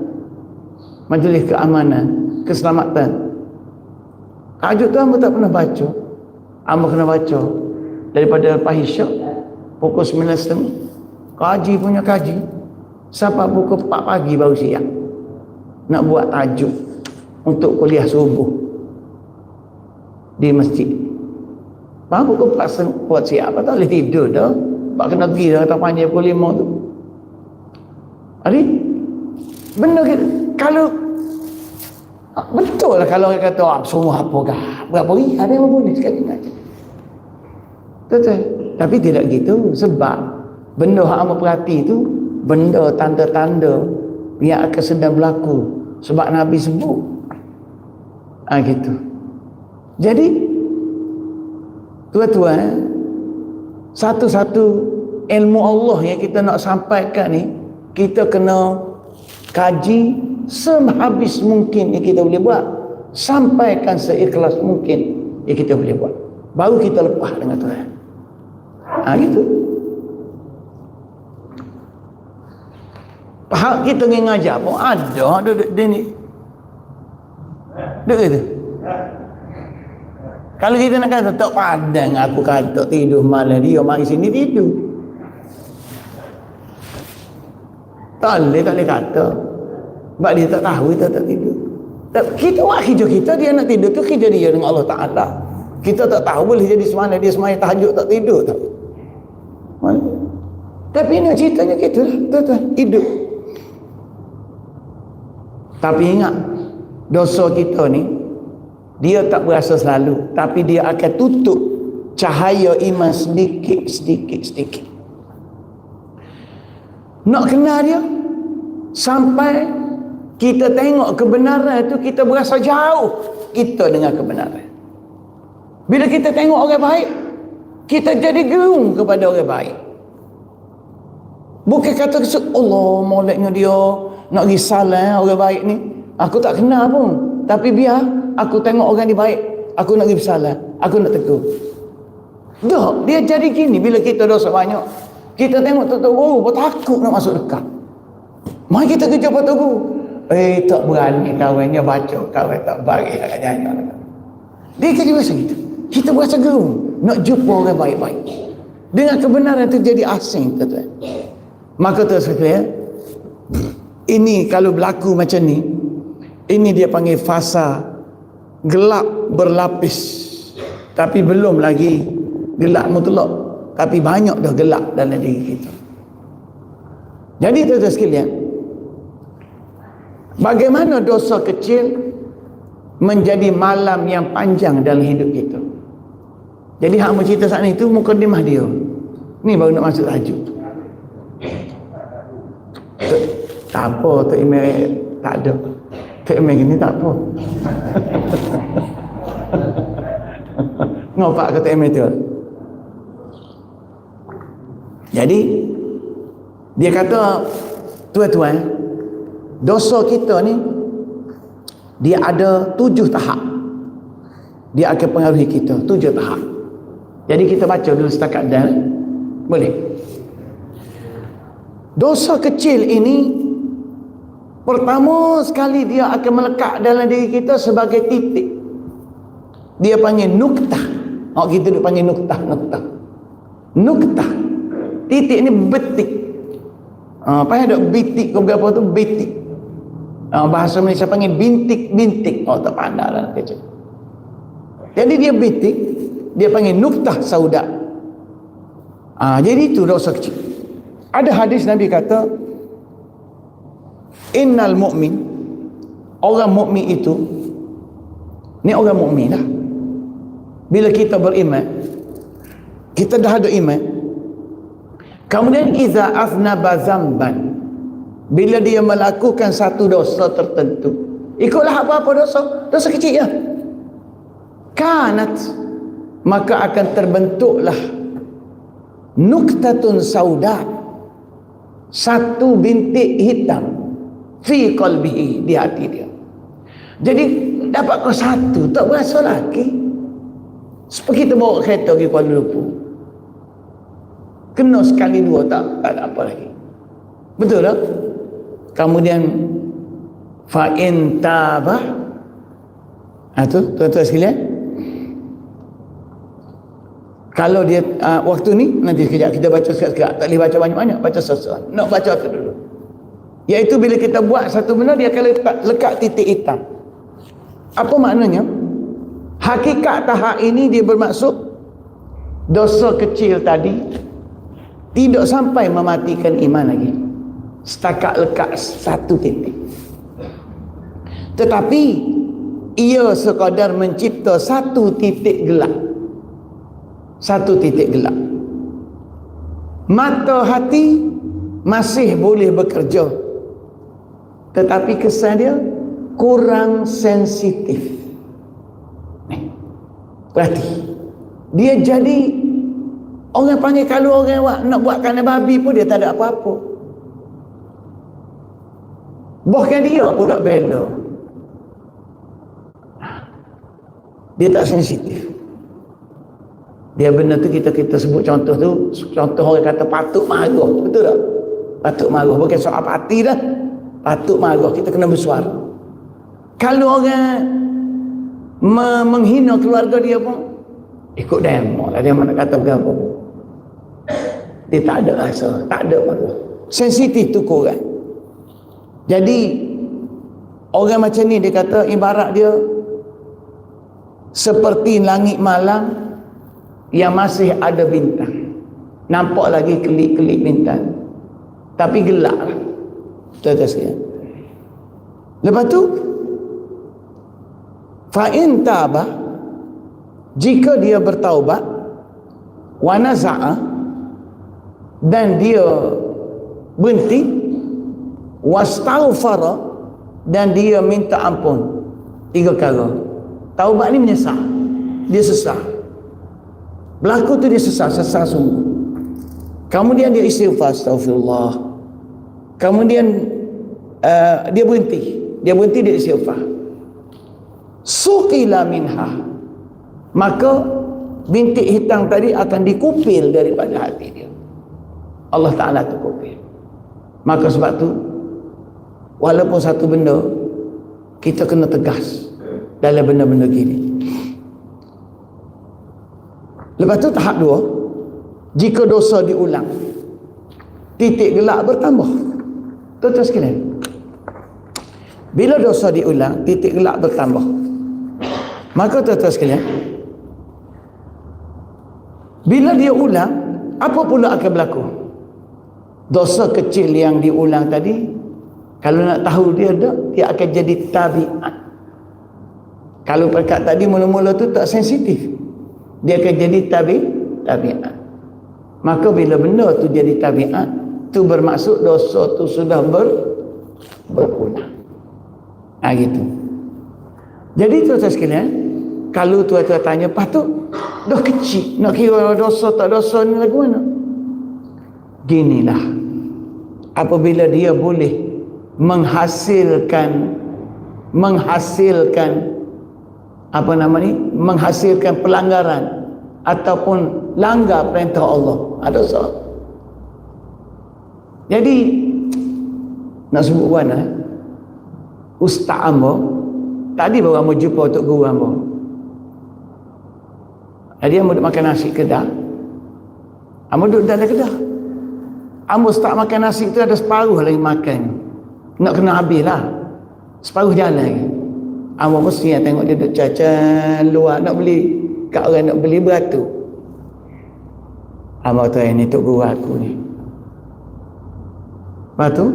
Majlis Keamanan, Keselamatan. Tajuk tu hamba tak pernah baca. Hamba kena baca daripada lepas isyak pukul 9.30. Kaji punya kaji. Sampai pukul 4 pagi baru siap nak buat tajuk untuk kuliah subuh di masjid. Baru pukul 4 buat siap. Apa tak boleh tidur dah. Sebab kena pergi dah kata panjang pukul 5 tu. Hari benda kita, kalau betul lah kalau orang kata semua apa kah berapa hari ada yang boleh sekali ngaji. Betul. Tapi tidak gitu, sebab benda yang hamba perhati tu benda tanda-tanda yang akan sedang berlaku, sebab Nabi sebut gitu. Jadi tuan-tuan, satu-satu ilmu Allah yang kita nak sampaikan ni, kita kena kaji sehabis mungkin yang kita boleh buat, sampaikan seikhlas mungkin yang kita boleh buat, baru kita lepas dengan Tuhan. Gitu. Hak kita pergi ngajar pun ada dia ni. Dia kata, kalau kita nak kata tak padang aku kata tidur malam, dia mari sini tidur. Tak boleh kata. Sebab dia tak tahu kita tak tidur. Kita buat kerja kita, dia nak tidur tu kerja dia dengan Allah Ta'ala. Kita tak tahu, boleh jadi semalam dia semayang tahajud tak tidur tak. Tapi nak ceritanya kita lah, hidup. Tapi ingat, dosa kita ni dia tak berasa selalu, tapi dia akan tutup cahaya iman sedikit. Nak kenal dia sampai kita tengok kebenaran tu, kita berasa jauh kita dengan kebenaran. Bila kita tengok orang baik, kita jadi gerung kepada orang baik. Bukan kata Allah moleknya dia nak pergi salah orang baik ni, aku tak kenal pun, tapi biar aku tengok orang ni baik, aku nak pergi bersalah, aku nak tegur. Tak, dia jadi gini. Bila kita dosa banyak, kita tengok Tok Guru pun takut nak masuk dekat. Mari kita kerja Tok Guru, tak berani kawannya baca, kawan tak bagi agaknya. Dia kerja macam itu. Kita berasa gerung nak jumpa orang baik-baik. Dengan kebenaran itu jadi asing, tuan-tuan. Maka terus sekalian, ini kalau berlaku macam ni, ini dia panggil fasa gelap berlapis. Tapi belum lagi gelap mutlak, tapi banyak dah gelap dalam diri kita. Jadi tuan-tuan sekalian, bagaimana dosa kecil menjadi malam yang panjang dalam hidup kita. Jadi hak cerita saat ni itu mukadimah dia. Ni baru nak masuk tajuk. Tak apa, Tok Imeh tak ada. Tok Imeh gini tak apa. Ngopak ke Tok Imeh tu? Jadi dia kata, tuan-tuan, dosa kita ni dia ada 7 tahap. Dia akan pengaruhi kita 7 tahap. Jadi kita baca dulu setakat dal. Boleh. Dosa kecil ini pertama sekali dia akan melekat dalam diri kita sebagai titik. Dia panggil nuktah. Kita duk panggil nuktah. Nuktah. Titik ni betik. Apa yang ada bitik ke berapa tu? Bitik. Bahasa Malaysia panggil bintik. Tak pandai lah kecil. Jadi dia bitik, dia panggil nuktah sauda. Jadi itu dosa kecil. Ada hadis Nabi kata, innal mu'min, orang mukmin itu, ni orang mukmin dah. Bila kita beriman, kita dah ada iman. Kemudian iza aznaba zamban, bila dia melakukan satu dosa tertentu, ikutlah apa-apa dosa kecil ya, kanat, maka akan terbentuklah nuktatun sauda, satu bintik hitam fi qalbihi, di hati dia. Jadi dapat kau satu, tak berasa lagi. Seperti kita bawa kereta pergi Kuala Lumpur, kena sekali dua tak ada apa lagi. Betul tak? Kemudian fa in taba, tu tuan-tuan sekalian, kalau dia waktu ni nanti sekejap kita baca sekejap, tak boleh baca banyak-banyak, baca sesuatu. Nak baca tu dulu. Iaitu bila kita buat satu benda, dia akan lekat titik hitam. Apa maknanya? Hakikat tahap ini dia bermaksud dosa kecil tadi tidak sampai mematikan iman lagi, setakat lekat satu titik. Tetapi ia sekadar mencipta satu titik gelap. Satu titik gelap. Mata hati masih boleh bekerja, tetapi kesan dia kurang sensitif. Berarti dia jadi, orang panggil, kalau orang nak buat kandang babi pun dia tak ada apa-apa. Bahkan dia pun tak bela. Dia tak sensitif. Dia benda tu kita sebut contoh tu, contoh orang kata patut marah. Betul tak? Patut marah. Bukan soal hati dah. Patut marah. Kita kena bersuara. Kalau orang menghina keluarga dia pun ikut demo lah, dia mana kata berapa, dia tak ada rasa, tak ada marah, sensitif tu kurang. Jadi orang macam ni dia kata ibarat dia seperti langit malam yang masih ada bintang, nampak lagi kelip-kelip bintang tapi gelap lah. Tuan-tuan sekalian, lepas tu fa'in taba, jika dia bertaubat, wa naza'a, dan dia berhenti, wastaghfara, dan dia minta ampun. 3 perkara. Taubat ni menyesal, dia sesal, berlaku tu dia sesal sungguh. Kemudian dia istighfar, astaghfirullah. Kemudian dia berhenti dia istighfar. Suqila minha, maka bintik hitam tadi akan dikupil daripada hati dia. Allah Ta'ala tu kupil. Maka sebab tu, walaupun satu benda, kita kena tegas dalam benda-benda gini. Lepas tu tahap 2, jika dosa diulang, titik gelap bertambah. Tuan-tuan sekalian, bila dosa diulang, titik gelap bertambah. Maka tuan-tuan sekalian, bila dia ulang, apa pula akan berlaku? Dosa kecil yang diulang tadi, kalau nak tahu dia akan jadi tabiat. Kalau perkat tadi mula-mula tu tak sensitif, dia akan jadi tabiat. Maka bila benda tu jadi tabiat, tu bermaksud dosa tu sudah berulang. Gitu. Jadi tuan-tuan sekalian, kalau tuan-tuan tanya, patut dah kecil, nak kira dosa tak dosa ni lagu mana? Ginilah, apabila dia boleh menghasilkan menghasilkan pelanggaran ataupun langgar perintah Allah, ada dosa. Jadi nak sebut mana ustaz ambo tadi baru ambo jumpa tok guru ambo. Jadi ambo duduk makan nasi kedah. Ambo duduk dalam kedah. Ambo start makan nasi tu ada separuh lagi makan. Nak kena habis lah. Separuh jalan lagi. Ambo mesti tengok dia duduk cacat luar nak beli kat orang nak beli beratur. Ambo tu ni tok guru aku ni. Lepas tu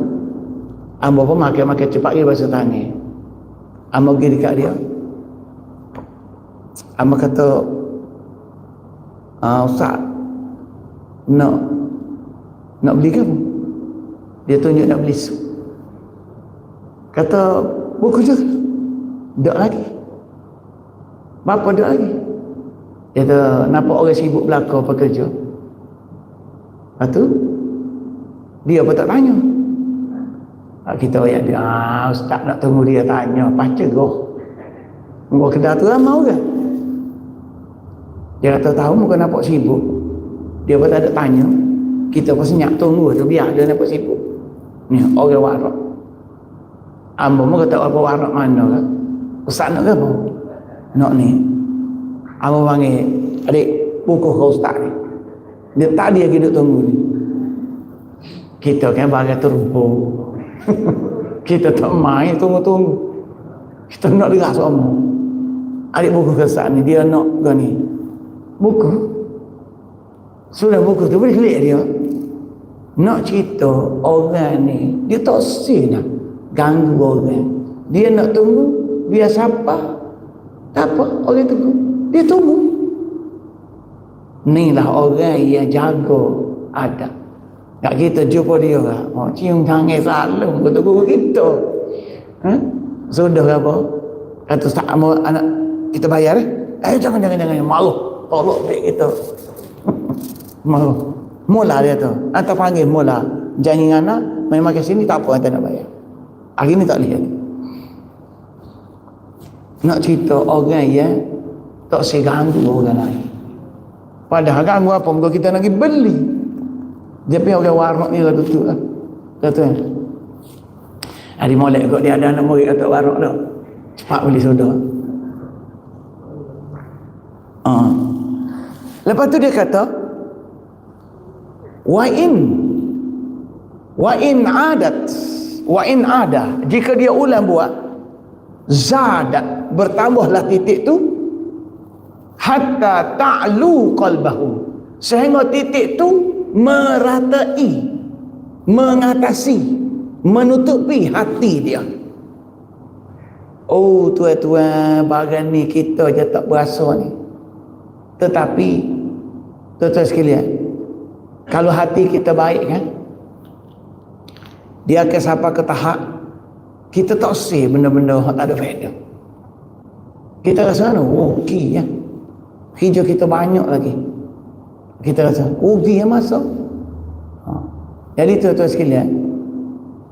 ambo pun makan cepat dia basuh tangan. Ambo pergi dekat dia. Ambo kata, Ustaz, nak beli ke apa? Dia tunjuk nak beli sup. Kata, buku je. Duduk lagi. Bapa duduk lagi. Dia kata, nampak orang sibuk belakang pekerja. Lepas tu, dia pun tak tanya. Kita ayat dia, Ustaz nak tunggu dia tanya, baca goh. Muka kedai tu ramai orang. Dia kata tahu muka nampak sibuk. Dia pun tak ada tanya. Kita pun senyap tunggu tu, biar dia nampak sibuk. Ni orang warak. Ambo mu kata apa warak mana kan? Ustaz nak ke apa? Nak ni. Ambo panggil, adik, buku kau Ustaz ni. Dia tadi lagi duduk tunggu ni. Kita kan bagai turbo. Kita tak main tunggu-tunggu. Kita nak dengar semua. Adik buku kesan ni dia nak ke ni. Buku. Sudah buku tu boleh klik dia. Nak cerita orang ni dia tak sih nak ganggu orang. Dia nak tunggu biar siapa. Tak apa orang tunggu. Dia tunggu. Ni lah orang yang jaga adab. Tak kita jumpa dia lah. Cium tangan salam kata guru kita. Sudah ke apa? Kata Ustaz anak kita bayar jangan malu. Tolong duit kita. Malu. Mula dia tu. Atau panggil mula. Janji anak memang ke sini tak apa anda nak bayar. Hari ni tak lihat. Nak cerita orang yang tak seganggu orang lain. Padahal ganggu apa? Muka kita nak pergi beli. Dia punya orang warak ni lah tutup lah. Kata hari molek kot dia ada anak murid kata warak dah. Cepat beli soda. Lepas tu dia kata wa in ada jika dia ulang buat zadat bertambahlah titik tu hatta ta'lu qalbahu sehingga titik tu meratai, mengatasi, menutupi hati dia. Oh tuan-tuan, bagian ni kita je tak berasa ni. Tetapi tuan-tuan sekalian, kalau hati kita baik kan, dia akan sampai ke tahap kita tak sih benda-benda yang tak ada faedah. Kita rasa okey ya. Hijau kita banyak lagi. Kita rasa rugi yang masuk. Jadi tuan-tuan sekalian,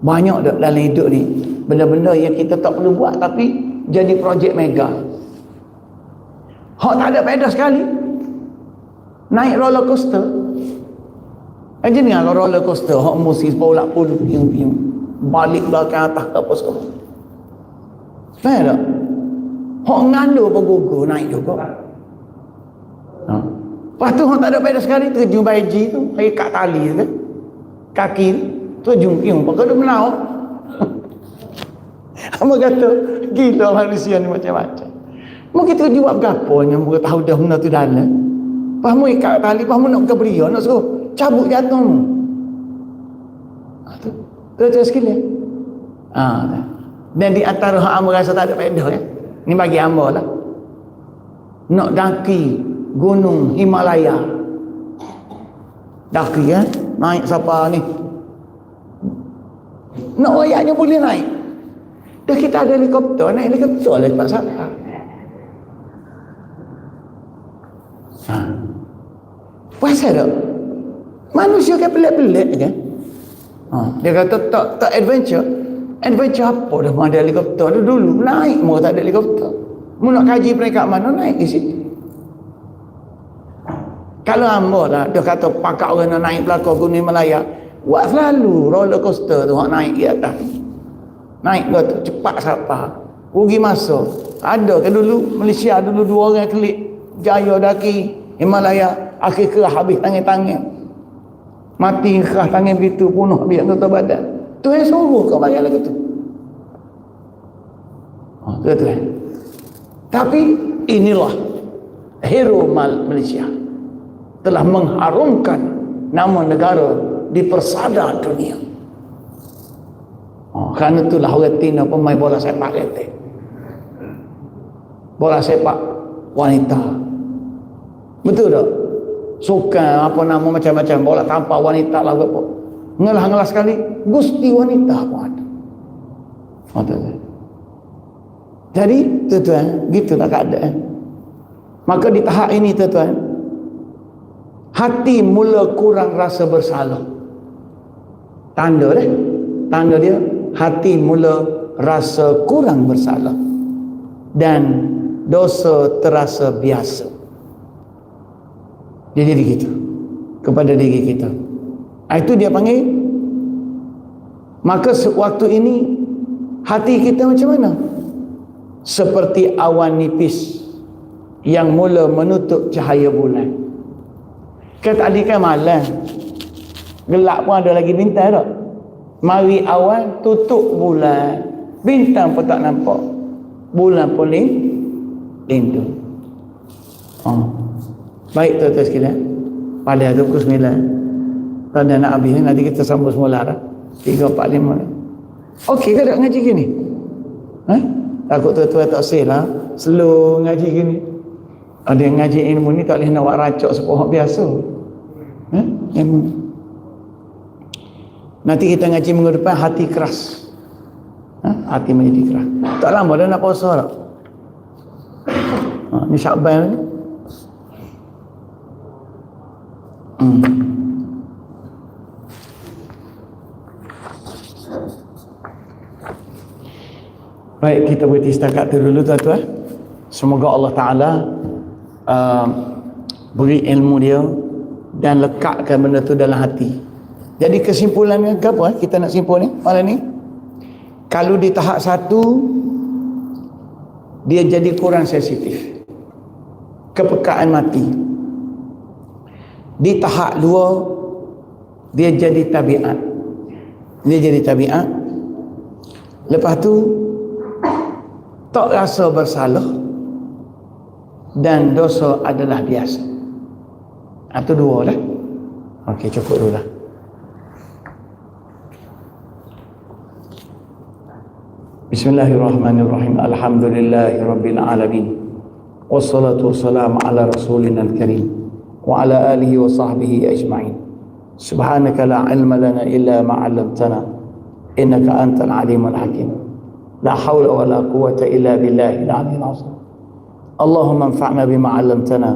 banyak dalam hidup ni benda-benda yang kita tak perlu buat tapi jadi projek mega. Hak tak ada faedah sekali. Naik roller coaster. Aja ni kalau roller coaster hak musik bolak pun piung-piung. Balik belakang atas ke apa semua. Faham tak? Hak ngandung apa gugur naik juga. Lepas tu orang tak ada faedah sekali terjun baiji tu hari kat tali tu kaki terjun piung pakai dia melawak. Apa kata gila manusia ni macam-macam. Mungkin kita jawab gapo yang mereka tahu dah benda tu dalam. Pahamu ikat tali, pahamu nak keberia nak suruh cabut jantung. Tu tu sekali. Dan di antara hak hamba rasa tak ada faedah ya. Ni bagi hamba lah. Nak daki Gunung Himalaya. Daki ya, naik siapa ni? Nak wayaknya boleh naik. Dah kita ada helikopter, naik helikopter lah cepat sangat. Puasa tak? Manusia kan pelik-pelik kan? Dia kata tak adventure. Adventure apa dah ada helikopter dulu naik mau tak ada helikopter. Mau nak kaji peringkat mana naik di sini. Kalau hamba lah, dia kata pakak orang nak naik belakang Gunung Melaya, buat selalu roller coaster tu, nak naik di atas. Naik ke tu, cepat siapa. Rugi masa. Ada ke dulu, Malaysia dulu 2 orang klik, Jaya daki Himalaya, akhir kerah habis tangan-tangan. Mati kerah tangan begitu, punuh habis anggota badan. Tu yang suruh kau bayar lagu tu. Tuan-tuan. Tapi inilah hero Malaysia telah mengharumkan nama negara di persada dunia. Kerana itulah orang Tina pemain bola sepak kata. Bola sepak wanita. Betul tak? Sukan apa nama macam-macam bola tanpa wanita lah apa. Ngelah-ngelah sekali gusti wanita pun ada. Jadi tuan-tuan, gitulah keadaan. Maka di tahap ini tuan-tuan, hati mula kurang rasa bersalah. Tanda dia hati mula rasa kurang bersalah dan dosa terasa biasa. Dia jadi gitu kepada diri kita. Itu dia panggil. Maka waktu ini hati kita macam mana? Seperti awan nipis yang mula menutup cahaya bulan. Kan tadi kan malam gelap pun ada lagi bintang tak? Mari awan tutup bulan, bintang pun tak nampak, bulan pun lindu. Baik tuan-tuan sekalian, pada 29 pada nak habis nanti kita sambung semula dah 3-4-5. Okey ke tak ngaji gini? Takut tuan-tuan tak sih lah slow ngaji gini. Ada yang ngaji ilmu ni tak boleh nak buat racok sepohok biasa. Ilmu. Nanti kita ngaji minggu depan hati keras. Hati menjadi keras. Tak lama dah nak puasa tak? Ni Syakban ni. Baik, kita berhenti setakat tu dulu tuan-tuan. Semoga Allah Ta'ala beri ilmu dia dan lekatkan benda tu dalam hati. Jadi kesimpulannya apa kita nak simpul ni malam ni? Kalau di tahap 1 dia jadi kurang sensitif, kepekaan mati. Di tahap 2 dia jadi tabiat. Lepas tu tak rasa bersalah dan dosa adalah biasa. Itu 2 lah. Okey, cukup dulu lah. Bismillahirrahmanirrahim. Alhamdulillahirabbil alamin. Wassalatu wassalamu ala rasulina al-karim wa ala alihi wa sahbihi ajma'in. Subhanaka la ilma lana illa ma 'allamtana innaka antal alimul hakim. La hawla wa la quwwata illa billahil aliyyil azim. Allahumma anfa'na bima 'allamtana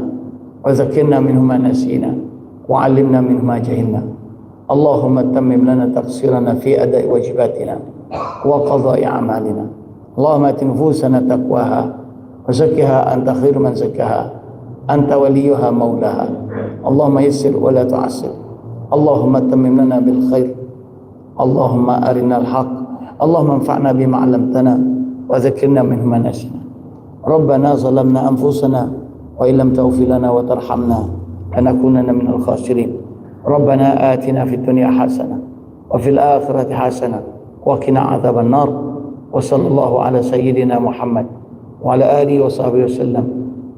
wa zakkirna minhu ma nasina wa 'allimna minhu ma jahilna. Allahumma tammim lana taqsirana fi ada'i wajibatina wa qada'i a'malina. Allahumma ati nufusana taqwaha wa zakkiha anta khairu man zakkaha anta waliyuha maulaha. Allahumma yassir wa la tu'assir. Allahumma tammim lana bil khair. Allahumma arina al-haq. Allahumma anfa'na bima 'allamtana wa zakkirna minhu ma nasina. Rabbana zalamna anfusana wa illam taghfir lana wa tarhamna lanakunanna minal khasirin. Rabbana atina fid dunya hasanah wa fil akhirati hasanah wa qina adzaban nar. Wa sallallahu ala sayyidina Muhammad wa ala alihi wa sahbihi wasallam.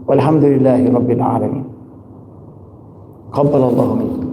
Walhamdulillahi rabbil alamin. Qabbalallahu minkum.